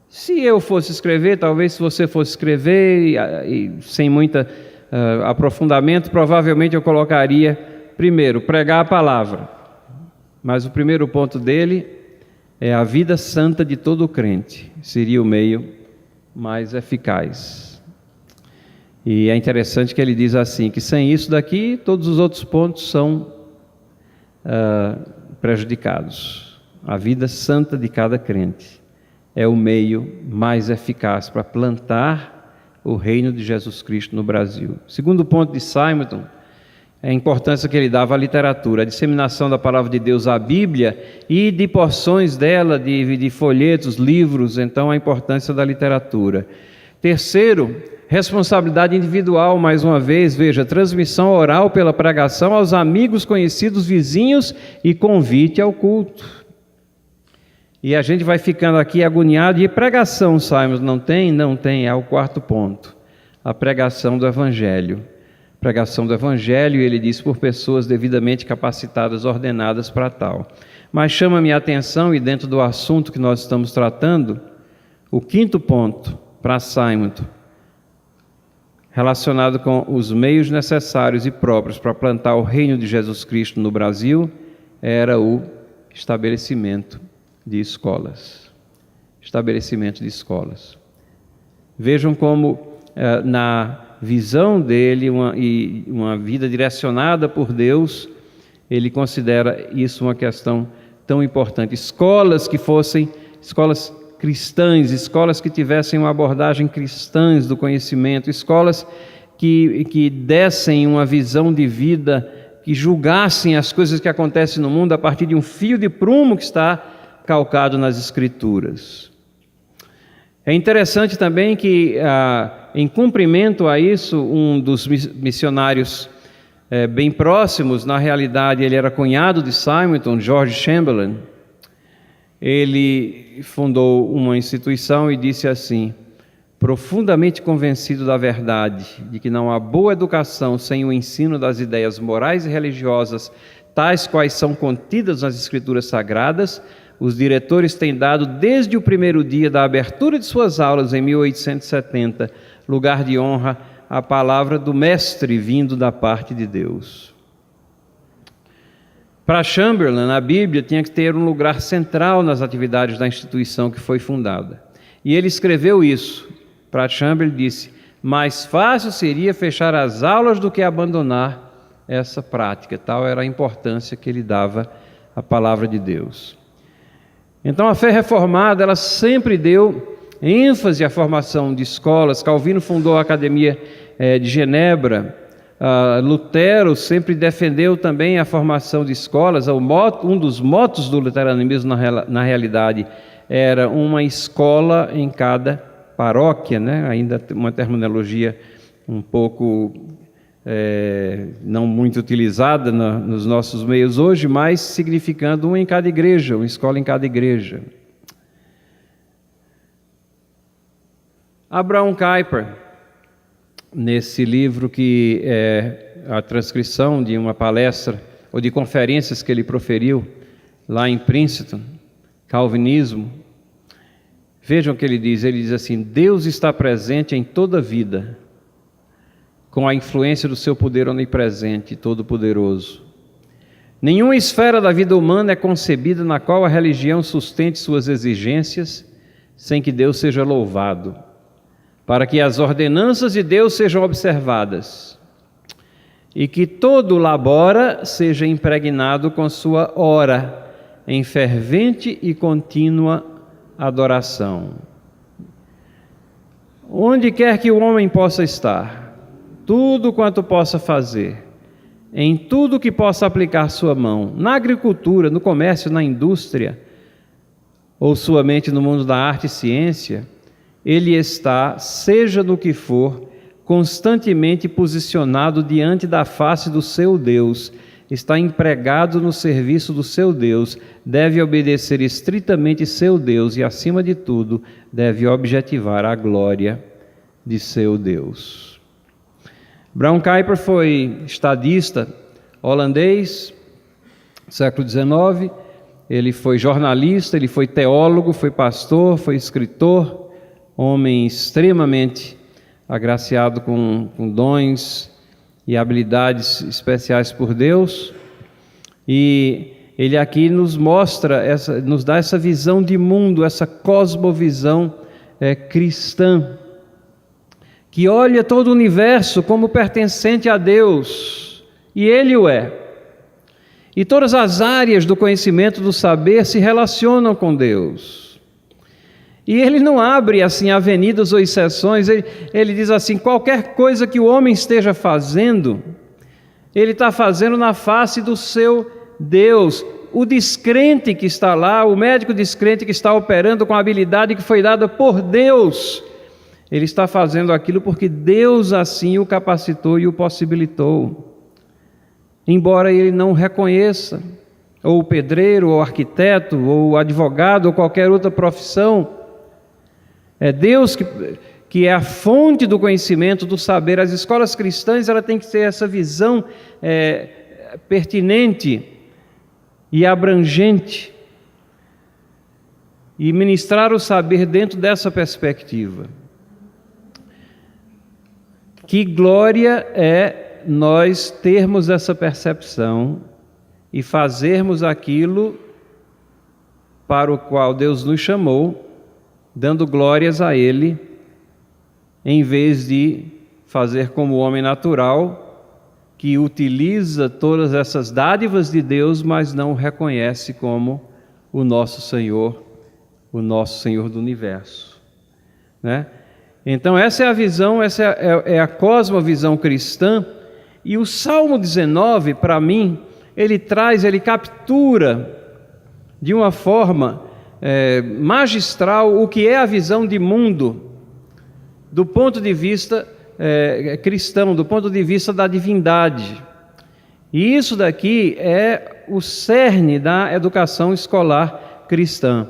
Se eu fosse escrever, talvez se você fosse escrever, e sem muito aprofundamento, provavelmente eu colocaria, primeiro, pregar a palavra. Mas o primeiro ponto dele é a vida santa de todo crente. Seria o meio mais eficaz. E é interessante que ele diz assim, que sem isso daqui, todos os outros pontos são prejudicados. A vida santa de cada crente. é o meio mais eficaz para plantar o reino de Jesus Cristo no Brasil. Segundo ponto de Simonton, é a importância que ele dava à literatura, a disseminação da palavra de Deus, à Bíblia, e de porções dela, de folhetos, livros, então a importância da literatura. Terceiro, responsabilidade individual, mais uma vez, veja, transmissão oral pela pregação aos amigos, conhecidos, vizinhos e convite ao culto. E a gente vai ficando aqui agoniado. E pregação, Simon, não tem? Não tem, é o quarto ponto. A pregação do Evangelho. Pregação do Evangelho, ele diz, por pessoas devidamente capacitadas, ordenadas para tal. Mas chama-me a atenção, e dentro do assunto que nós estamos tratando, o quinto ponto para Simon, relacionado com os meios necessários e próprios para plantar o reino de Jesus Cristo no Brasil, era o estabelecimento de escolas. Estabelecimento de escolas. Vejam como na visão dele, uma vida direcionada por Deus, ele considera isso uma questão tão importante. Escolas que fossem escolas cristãs, escolas que tivessem uma abordagem cristã do conhecimento, escolas que dessem uma visão de vida, que julgassem as coisas que acontecem no mundo a partir de um fio de prumo que está calcado nas Escrituras. É interessante também que, em cumprimento a isso, um dos missionários bem próximos, na realidade ele era cunhado de Simonton, George Chamberlain, ele fundou uma instituição e disse assim: profundamente convencido da verdade de que não há boa educação sem o ensino das ideias morais e religiosas, tais quais são contidas nas Escrituras Sagradas, os diretores têm dado, desde o primeiro dia da abertura de suas aulas, em 1870, lugar de honra à palavra do Mestre vindo da parte de Deus. Para Chamberlain, a Bíblia tinha que ter um lugar central nas atividades da instituição que foi fundada. E ele escreveu isso. Para Chamberlain, disse: mais fácil seria fechar as aulas do que abandonar essa prática. Tal era a importância que ele dava à palavra de Deus. Então, a fé reformada, ela sempre deu ênfase à formação de escolas. Calvino fundou a Academia de Genebra. Lutero sempre defendeu também a formação de escolas. Um dos motos do luteranismo, na realidade, era uma escola em cada paróquia, né? Ainda uma terminologia um pouco não muito utilizada nos nossos meios hoje, mas significando uma em cada igreja, uma escola em cada igreja. Abraham Kuyper, nesse livro que é a transcrição de uma palestra ou de conferências que ele proferiu lá em Princeton, Calvinismo, vejam o que ele diz assim: Deus está presente em toda a vida, com a influência do seu poder onipresente e todo-poderoso. Nenhuma esfera da vida humana é concebida na qual a religião sustente suas exigências sem que Deus seja louvado, para que as ordenanças de Deus sejam observadas e que todo labora seja impregnado com sua ora em fervente e contínua adoração. Onde quer que o homem possa estar, tudo quanto possa fazer, em tudo que possa aplicar sua mão, na agricultura, no comércio, na indústria, ou sua mente no mundo da arte e ciência, ele está, seja no que for, constantemente posicionado diante da face do seu Deus, está empregado no serviço do seu Deus, deve obedecer estritamente seu Deus e, acima de tudo, deve objetivar a glória de seu Deus. Abraham Kuyper foi estadista holandês, século XIX, ele foi jornalista, ele foi teólogo, foi pastor, foi escritor, homem extremamente agraciado com dons e habilidades especiais por Deus, e ele aqui nos mostra, nos dá essa visão de mundo, essa cosmovisão cristã, que olha todo o universo como pertencente a Deus, e Ele o é. E todas as áreas do conhecimento, do saber, se relacionam com Deus. E ele não abre assim avenidas ou exceções, ele diz assim: qualquer coisa que o homem esteja fazendo, ele está fazendo na face do seu Deus. O descrente que está lá, o médico descrente que está operando com a habilidade que foi dada por Deus, ele está fazendo aquilo porque Deus assim o capacitou e o possibilitou. Embora ele não reconheça, ou o pedreiro, ou o arquiteto, ou o advogado, ou qualquer outra profissão, é Deus que é a fonte do conhecimento, do saber. As escolas cristãs ela tem que ter essa visão pertinente e abrangente, e ministrar o saber dentro dessa perspectiva. Que glória é nós termos essa percepção e fazermos aquilo para o qual Deus nos chamou, dando glórias a Ele, em vez de fazer como o homem natural, que utiliza todas essas dádivas de Deus, mas não o reconhece como o nosso Senhor do universo, né? Então essa é a visão, essa é a cosmovisão cristã. E o Salmo 19, para mim, ele captura de uma forma magistral o que é a visão de mundo do ponto de vista cristão, do ponto de vista da divindade. E isso daqui é o cerne da educação escolar cristã.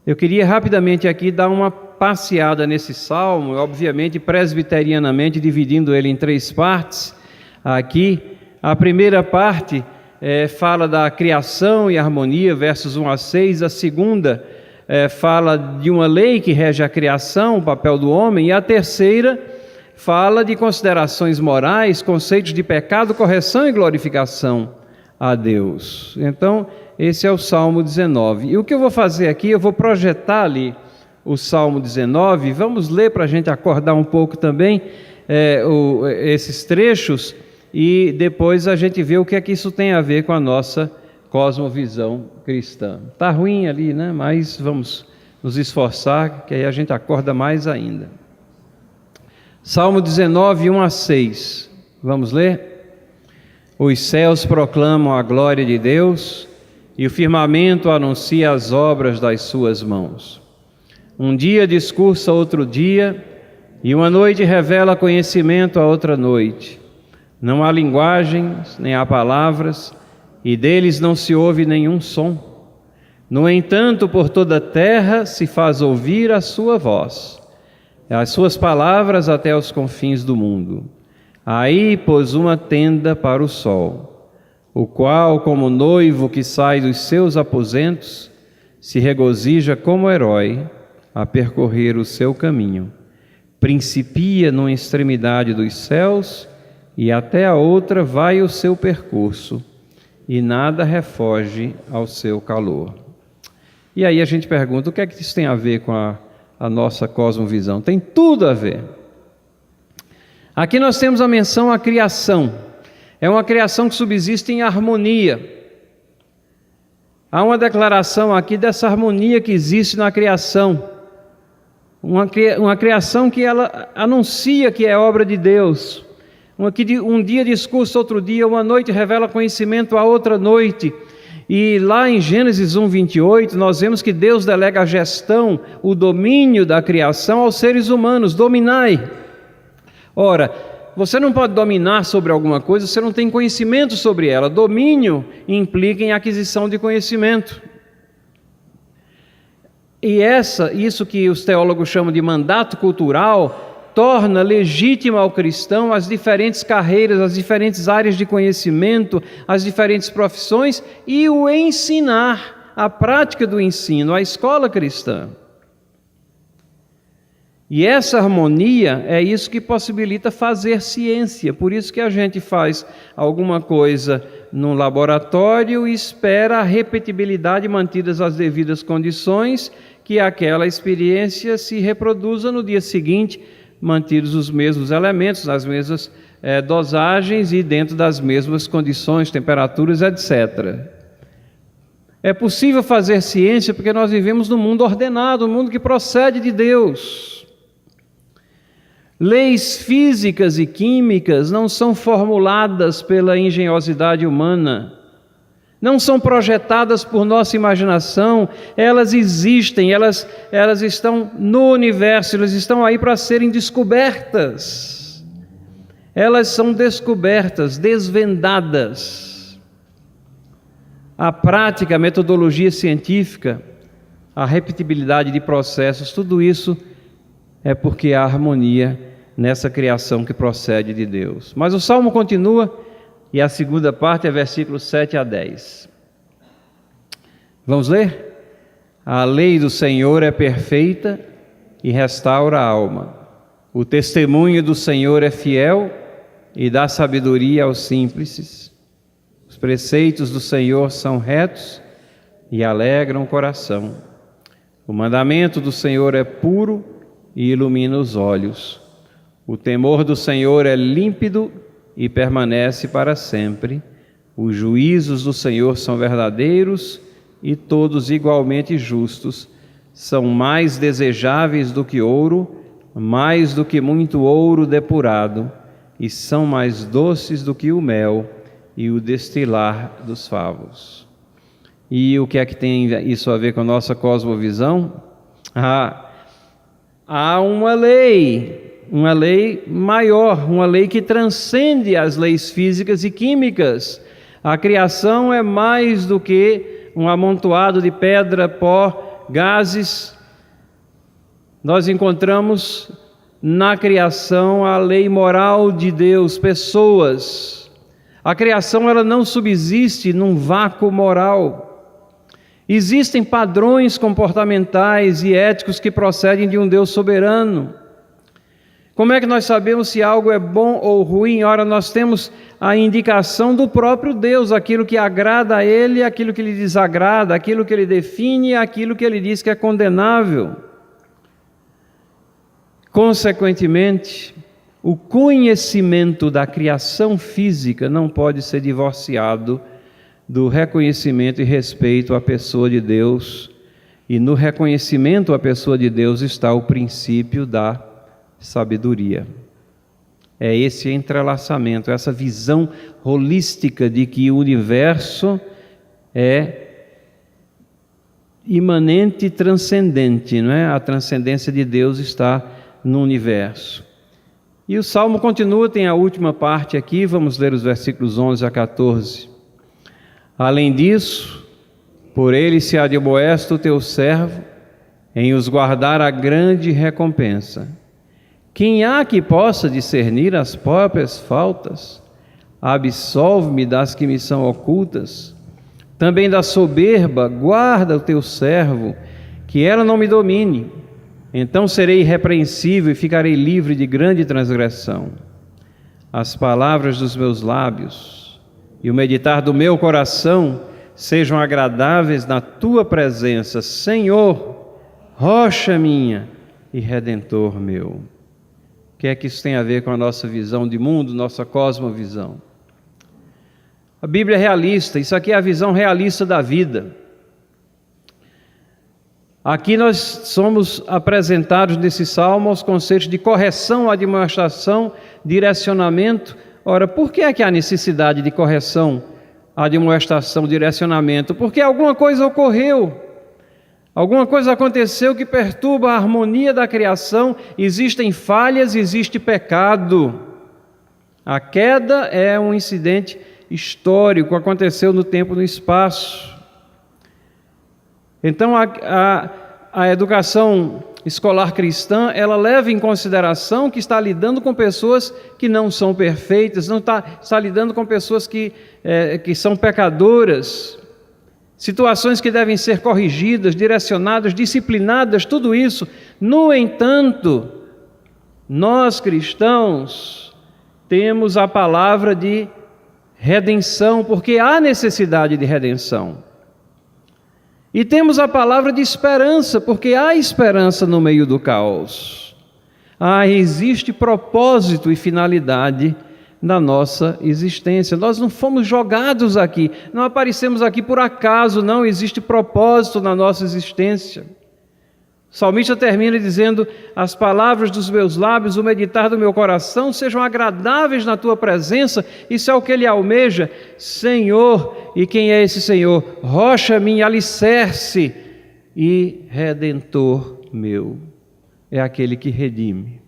Eu queria rapidamente aqui dar uma passeada nesse salmo, obviamente presbiterianamente, dividindo ele em 3 partes. Aqui, a primeira parte fala da criação e harmonia, versos 1 a 6. A segunda fala de uma lei que rege a criação, o papel do homem. E a terceira fala de considerações morais, conceitos de pecado, correção e glorificação a Deus. Então, esse é o Salmo 19. E o que eu vou fazer aqui, eu vou projetar ali o Salmo 19, vamos ler para a gente acordar um pouco também esses trechos, e depois a gente vê o que é que isso tem a ver com a nossa cosmovisão cristã. Está ruim ali, né? Mas vamos nos esforçar, que aí a gente acorda mais ainda. Salmo 19, 1 a 6. Vamos ler? Os céus proclamam a glória de Deus, e o firmamento anuncia as obras das suas mãos. Um dia discursa outro dia, e uma noite revela conhecimento a outra noite. Não há linguagens, nem há palavras, e deles não se ouve nenhum som. No entanto, por toda a terra se faz ouvir a sua voz, as suas palavras até os confins do mundo. Aí pôs uma tenda para o sol, o qual, como noivo que sai dos seus aposentos, se regozija como herói a percorrer o seu caminho. Principia numa extremidade dos céus, e até a outra vai o seu percurso, e nada refoge ao seu calor. E aí a gente pergunta, o que é que isso tem a ver com a nossa cosmovisão? Tem tudo a ver. Aqui nós temos a menção à criação. É uma criação que subsiste em harmonia. Há uma declaração aqui dessa harmonia que existe na criação. Uma criação que ela anuncia que é obra de Deus. Um dia discursa outro dia, uma noite revela conhecimento a outra noite. E lá em Gênesis 1, 28, nós vemos que Deus delega a gestão, o domínio da criação aos seres humanos. Dominai. Ora, você não pode dominar sobre alguma coisa, você não tem conhecimento sobre ela. Domínio implica em aquisição de conhecimento. E isso que os teólogos chamam de mandato cultural, torna legítima ao cristão as diferentes carreiras, as diferentes áreas de conhecimento, as diferentes profissões e o ensinar, a prática do ensino, a escola cristã. E essa harmonia é isso que possibilita fazer ciência. Por isso que a gente faz alguma coisa num laboratório e espera a repetibilidade, mantidas as devidas condições, que aquela experiência se reproduza no dia seguinte, mantidos os mesmos elementos, nas mesmas dosagens e dentro das mesmas condições, temperaturas, etc. É possível fazer ciência porque nós vivemos num mundo ordenado, um mundo que procede de Deus. Leis físicas e químicas não são formuladas pela engenhosidade humana, não são projetadas por nossa imaginação, elas existem, elas estão no universo, elas estão aí para serem descobertas. Elas são descobertas, desvendadas. A prática, a metodologia científica, a repetibilidade de processos, tudo isso é porque há harmonia nessa criação que procede de Deus. Mas o Salmo continua, e a segunda parte é versículos 7 a 10. Vamos ler? A lei do Senhor é perfeita e restaura a alma. O testemunho do Senhor é fiel e dá sabedoria aos simples. Os preceitos do Senhor são retos e alegram o coração. O mandamento do Senhor é puro e ilumina os olhos. O temor do Senhor é límpido e permanece para sempre. Os juízos do Senhor são verdadeiros e todos igualmente justos. São mais desejáveis do que ouro, mais do que muito ouro depurado, e são mais doces do que o mel e o destilar dos favos. E o que é que tem isso a ver com a nossa cosmovisão? Há uma lei maior, uma lei que transcende as leis físicas e químicas. A criação é mais do que um amontoado de pedra, pó, gases. Nós encontramos na criação a lei moral de Deus, pessoas. A criação ela não subsiste num vácuo moral. Existem padrões comportamentais e éticos que procedem de um Deus soberano. Como é que nós sabemos se algo é bom ou ruim? Ora, nós temos a indicação do próprio Deus, aquilo que agrada a Ele, aquilo que lhe desagrada, aquilo que Ele define, aquilo que Ele diz que é condenável. Consequentemente, o conhecimento da criação física não pode ser divorciado do reconhecimento e respeito à pessoa de Deus, e no reconhecimento à pessoa de Deus está o princípio da sabedoria. É esse entrelaçamento, essa visão holística de que o universo é imanente e transcendente, não é? A transcendência de Deus está no universo. E o Salmo continua, tem a última parte aqui, vamos ler os versículos 11 a 14. Além disso, por ele se admoesta o teu servo, em os guardar a grande recompensa. Quem há que possa discernir as próprias faltas? Absolve-me das que me são ocultas. Também da soberba guarda o teu servo, que ela não me domine. Então serei irrepreensível e ficarei livre de grande transgressão. As palavras dos meus lábios e o meditar do meu coração sejam agradáveis na tua presença, Senhor, rocha minha e redentor meu. O que é que isso tem a ver com a nossa visão de mundo, nossa cosmovisão? A Bíblia é realista, isso aqui é a visão realista da vida. Aqui nós somos apresentados nesse salmo aos conceitos de correção, admoestação, direcionamento. Ora, por que é que há necessidade de correção, admoestação, direcionamento? Porque alguma coisa ocorreu. Alguma coisa aconteceu que perturba a harmonia da criação, existem falhas, existe pecado. A queda é um incidente histórico, aconteceu no tempo e no espaço. Então a educação escolar cristã, ela leva em consideração que está lidando com pessoas que não são perfeitas, não está lidando com pessoas que são pecadoras, situações que devem ser corrigidas, direcionadas, disciplinadas, tudo isso. No entanto, nós cristãos temos a palavra de redenção, porque há necessidade de redenção. E temos a palavra de esperança, porque há esperança no meio do caos. Existe propósito e finalidade na nossa existência. Nós não fomos jogados aqui, não aparecemos aqui por acaso, não existe propósito na nossa existência. O salmista termina dizendo: as palavras dos meus lábios, o meditar do meu coração sejam agradáveis na tua presença. Isso é o que ele almeja. Senhor, e quem é esse Senhor? Rocha minha, alicerce e redentor meu. É aquele que redime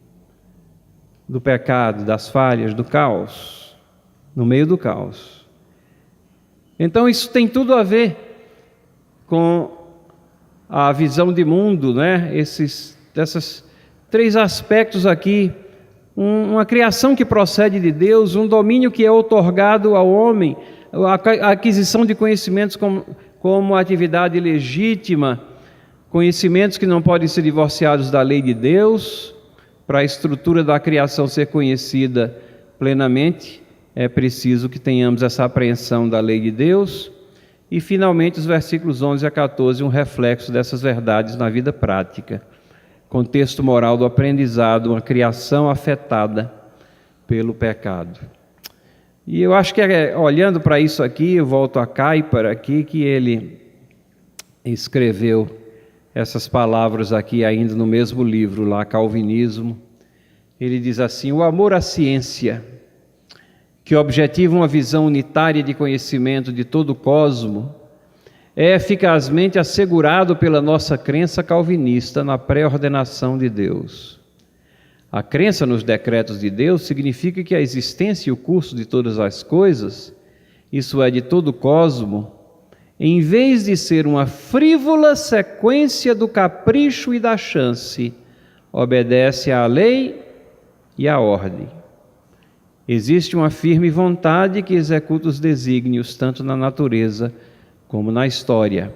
do pecado, das falhas, do caos, no meio do caos. Então isso tem tudo a ver com a visão de mundo, né? Esses 3 aspectos aqui: uma criação que procede de Deus, um domínio que é outorgado ao homem, a aquisição de conhecimentos como atividade legítima, conhecimentos que não podem ser divorciados da lei de Deus. Para a estrutura da criação ser conhecida plenamente, é preciso que tenhamos essa apreensão da lei de Deus. E, finalmente, os versículos 11 a 14, um reflexo dessas verdades na vida prática. Contexto moral do aprendizado, uma criação afetada pelo pecado. E eu acho que, olhando para isso aqui, eu volto a Kuyper aqui, que ele escreveu essas palavras aqui ainda no mesmo livro lá, Calvinismo. Ele diz assim: o amor à ciência, que objetiva uma visão unitária de conhecimento de todo o cosmo, é eficazmente assegurado pela nossa crença calvinista na pré-ordenação de Deus. A crença nos decretos de Deus significa que a existência e o curso de todas as coisas, isso é, de todo o cosmo, em vez de ser uma frívola sequência do capricho e da chance, obedece à lei e à ordem. Existe uma firme vontade que executa os desígnios, tanto na natureza como na história.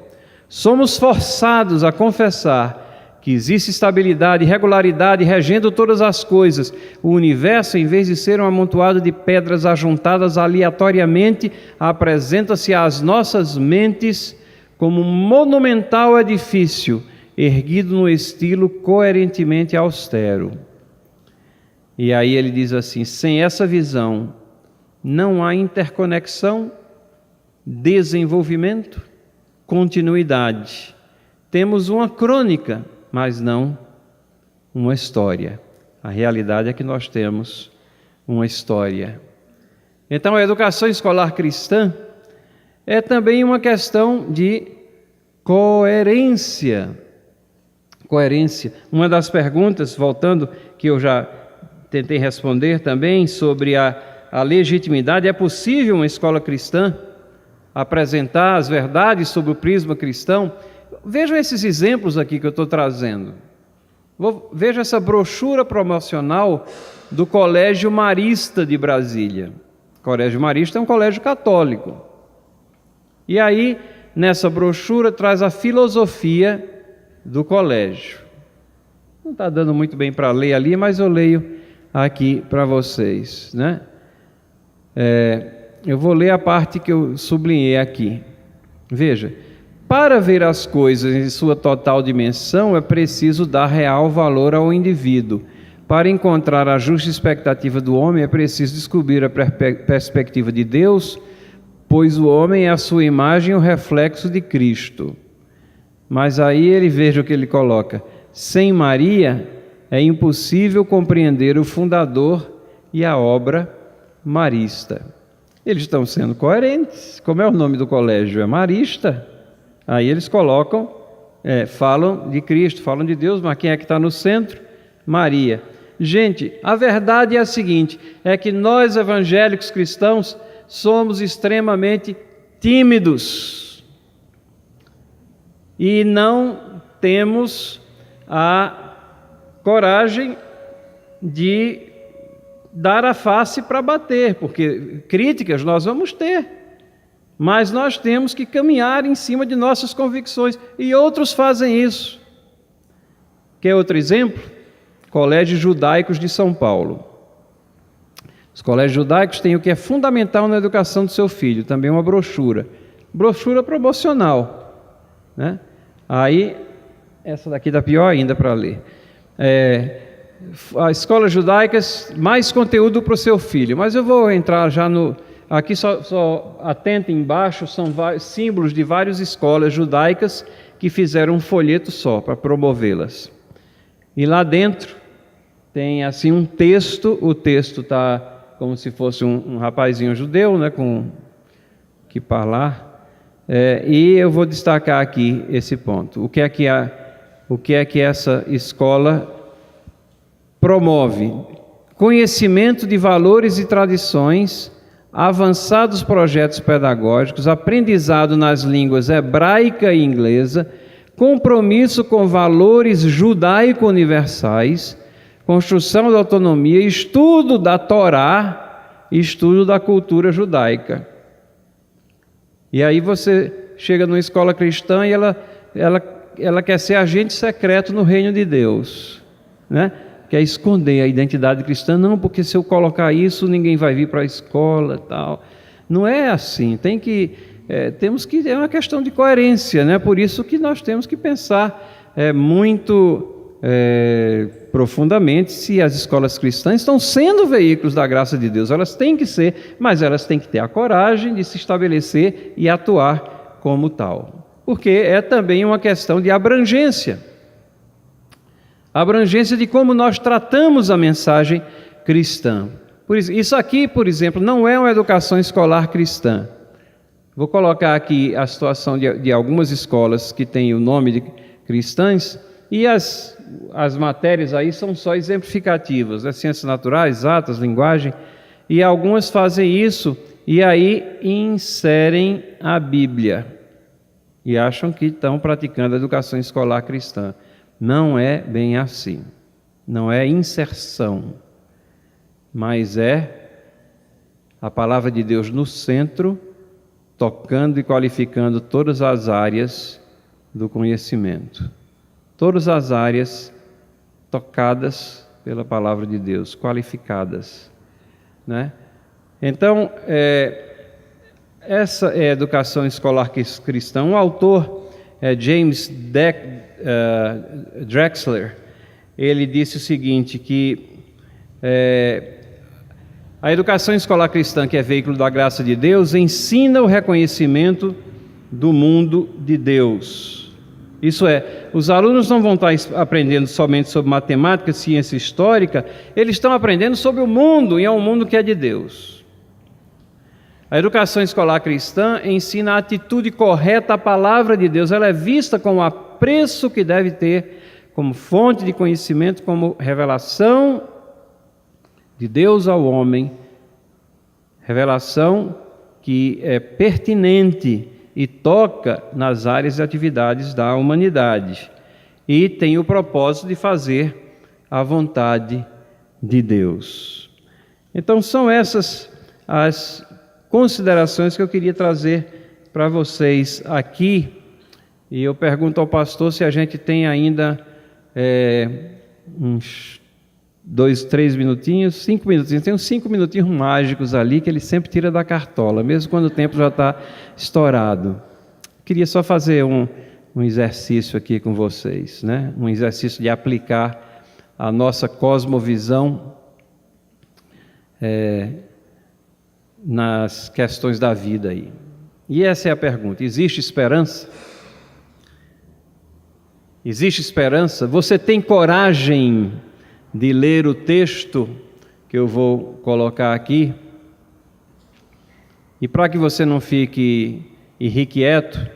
Somos forçados a confessar que existe estabilidade e regularidade regendo todas as coisas. O universo, em vez de ser um amontoado de pedras ajuntadas aleatoriamente, apresenta-se às nossas mentes como um monumental edifício, erguido no estilo coerentemente austero. E aí ele diz assim: sem essa visão, não há interconexão, desenvolvimento, continuidade. Temos uma crônica, mas não uma história. A realidade é que nós temos uma história. Então, a educação escolar cristã é também uma questão de coerência. Coerência. Uma das perguntas, voltando, que eu já tentei responder também, sobre a legitimidade: é possível uma escola cristã apresentar as verdades sobre o prisma cristão? Vejam esses exemplos aqui que eu estou trazendo. Veja essa brochura promocional do Colégio Marista de Brasília. O Colégio Marista é um colégio católico. E aí, nessa brochura, traz a filosofia do colégio. Não está dando muito bem para ler ali, mas eu leio aqui para vocês, né? Eu vou ler a parte que eu sublinhei aqui. Veja: para ver as coisas em sua total dimensão, é preciso dar real valor ao indivíduo. Para encontrar a justa expectativa do homem, é preciso descobrir a perspectiva de Deus, pois o homem é a sua imagem e o reflexo de Cristo. Mas aí veja o que ele coloca: sem Maria, é impossível compreender o fundador e a obra marista. Eles estão sendo coerentes. Como é o nome do colégio? É Marista. Aí eles colocam, falam de Cristo, falam de Deus, mas quem é que está no centro? Maria. Gente, a verdade é a seguinte: é que nós evangélicos cristãos somos extremamente tímidos e não temos a coragem de dar a face para bater, porque críticas nós vamos ter, mas nós temos que caminhar em cima de nossas convicções, e outros fazem isso. Quer outro exemplo? Colégios Judaicos de São Paulo. Os colégios judaicos têm o que é fundamental na educação do seu filho, também uma brochura promocional, né? Aí, essa daqui está pior ainda para ler. as escolas judaicas, mais conteúdo para o seu filho. Mas eu vou entrar já no... Aqui só atenta embaixo, são símbolos de várias escolas judaicas que fizeram um folheto só para promovê-las. E lá dentro tem assim um texto, o texto está como se fosse um rapazinho judeu, né, com que falar, e eu vou destacar aqui esse ponto. O que é que essa escola promove? Conhecimento de valores e tradições, avançados projetos pedagógicos, aprendizado nas línguas hebraica e inglesa, compromisso com valores judaico-universais, construção da autonomia, estudo da Torá, estudo da cultura judaica. E aí você chega numa escola cristã e ela quer ser agente secreto no reino de Deus, né? Quer esconder a identidade cristã, não, porque se eu colocar isso, ninguém vai vir para a escola, tal. Não é assim, temos que, é uma questão de coerência, né? Por isso que nós temos que pensar muito profundamente se as escolas cristãs estão sendo veículos da graça de Deus. Elas têm que ser, mas elas têm que ter a coragem de se estabelecer e atuar como tal. Porque é também uma questão de abrangência. Abrangência de como nós tratamos a mensagem cristã. Isso aqui, por exemplo, não é uma educação escolar cristã. Vou colocar aqui a situação de algumas escolas que têm o nome de cristãs, e as matérias aí são só exemplificativas, né? Ciências naturais, exatas, linguagem, e algumas fazem isso e aí inserem a Bíblia e acham que estão praticando a educação escolar cristã. Não é bem assim, não é inserção, mas é a palavra de Deus no centro, tocando e qualificando todas as áreas do conhecimento. Todas as áreas tocadas pela palavra de Deus, qualificadas, né? Então, essa é a educação escolar cristã. Um autor, James Drexler, ele disse o seguinte, que a educação escolar cristã, que é veículo da graça de Deus, ensina o reconhecimento do mundo de Deus. Isso é, os alunos não vão estar aprendendo somente sobre matemática, ciência histórica, eles estão aprendendo sobre o mundo, e é um mundo que é de Deus. A educação escolar cristã ensina a atitude correta à palavra de Deus, ela é vista como apreço que deve ter, como fonte de conhecimento, como revelação de Deus ao homem, revelação que é pertinente e toca nas áreas e atividades da humanidade e tem o propósito de fazer a vontade de Deus. Então são essas as considerações que eu queria trazer para vocês aqui, e eu pergunto ao pastor se a gente tem ainda uns 2, 3 minutinhos, 5 minutinhos, tem uns 5 minutinhos mágicos ali que ele sempre tira da cartola, mesmo quando o tempo já está estourado. Queria só fazer um exercício aqui com vocês, né? Um exercício de aplicar a nossa cosmovisão nas questões da vida aí. E essa é a pergunta: existe esperança? Existe esperança? Você tem coragem de ler o texto que eu vou colocar aqui? E para que você não fique irrequieto,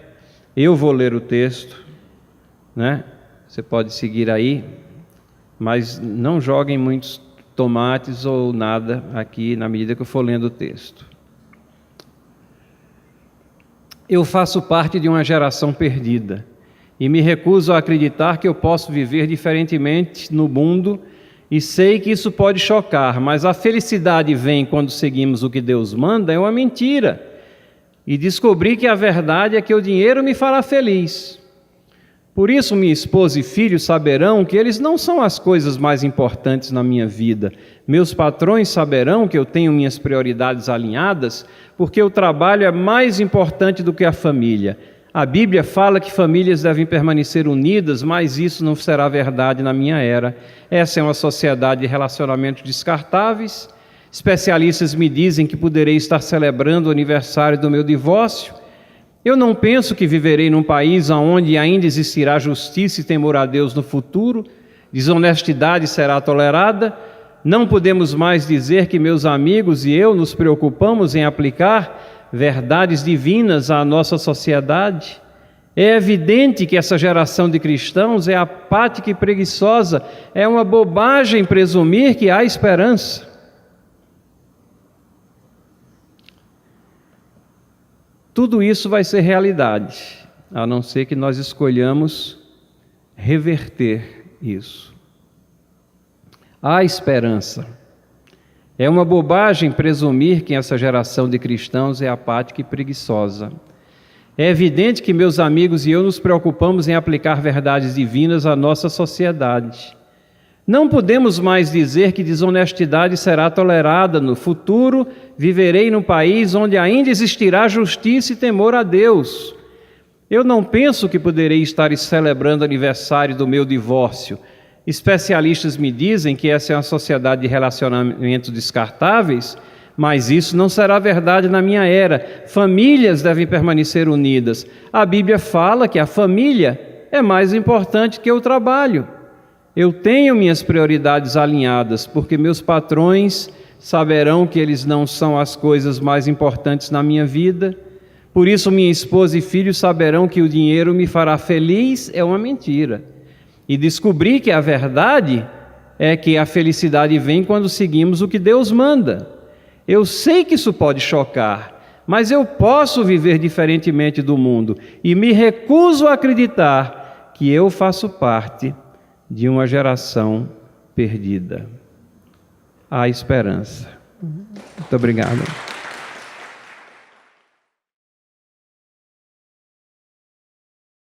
eu vou ler o texto, né? Você pode seguir aí, mas não joguem muitos tomates ou nada aqui na medida que eu for lendo o texto. Eu faço parte de uma geração perdida e me recuso a acreditar que eu posso viver diferentemente no mundo. E sei que isso pode chocar, mas a felicidade vem quando seguimos o que Deus manda, é uma mentira. E descobri que a verdade é que o dinheiro me fará feliz. Por isso minha esposa e filhos saberão que eles não são as coisas mais importantes na minha vida. Meus patrões saberão que eu tenho minhas prioridades alinhadas, porque o trabalho é mais importante do que a família. A Bíblia fala que famílias devem permanecer unidas, mas isso não será verdade na minha era. Essa é uma sociedade de relacionamentos descartáveis. Especialistas me dizem que poderei estar celebrando o aniversário do meu divórcio. Eu não penso que viverei num país onde ainda existirá justiça e temor a Deus no futuro. Desonestidade será tolerada. Não podemos mais dizer que meus amigos e eu nos preocupamos em aplicar verdades divinas à nossa sociedade. É evidente que essa geração de cristãos é apática e preguiçosa. É uma bobagem presumir que há esperança. Tudo isso vai ser realidade, a não ser que nós escolhamos reverter isso. Há esperança. É uma bobagem presumir que essa geração de cristãos é apática e preguiçosa. É evidente que meus amigos e eu nos preocupamos em aplicar verdades divinas à nossa sociedade. Não podemos mais dizer que desonestidade será tolerada no futuro. Viverei num país onde ainda existirá justiça e temor a Deus. Eu não penso que poderei estar celebrando o aniversário do meu divórcio. Especialistas me dizem que essa é uma sociedade de relacionamentos descartáveis, mas isso não será verdade na minha era. Famílias devem permanecer unidas. A Bíblia fala que a família é mais importante que o trabalho. Eu tenho minhas prioridades alinhadas, porque meus patrões saberão que eles não são as coisas mais importantes na minha vida. Por isso, minha esposa e filhos saberão que o dinheiro me fará feliz. É uma mentira. E descobri que a verdade é que a felicidade vem quando seguimos o que Deus manda. Eu sei que isso pode chocar, mas eu posso viver diferentemente do mundo e me recuso a acreditar que eu faço parte de uma geração perdida. Há esperança. Muito obrigado.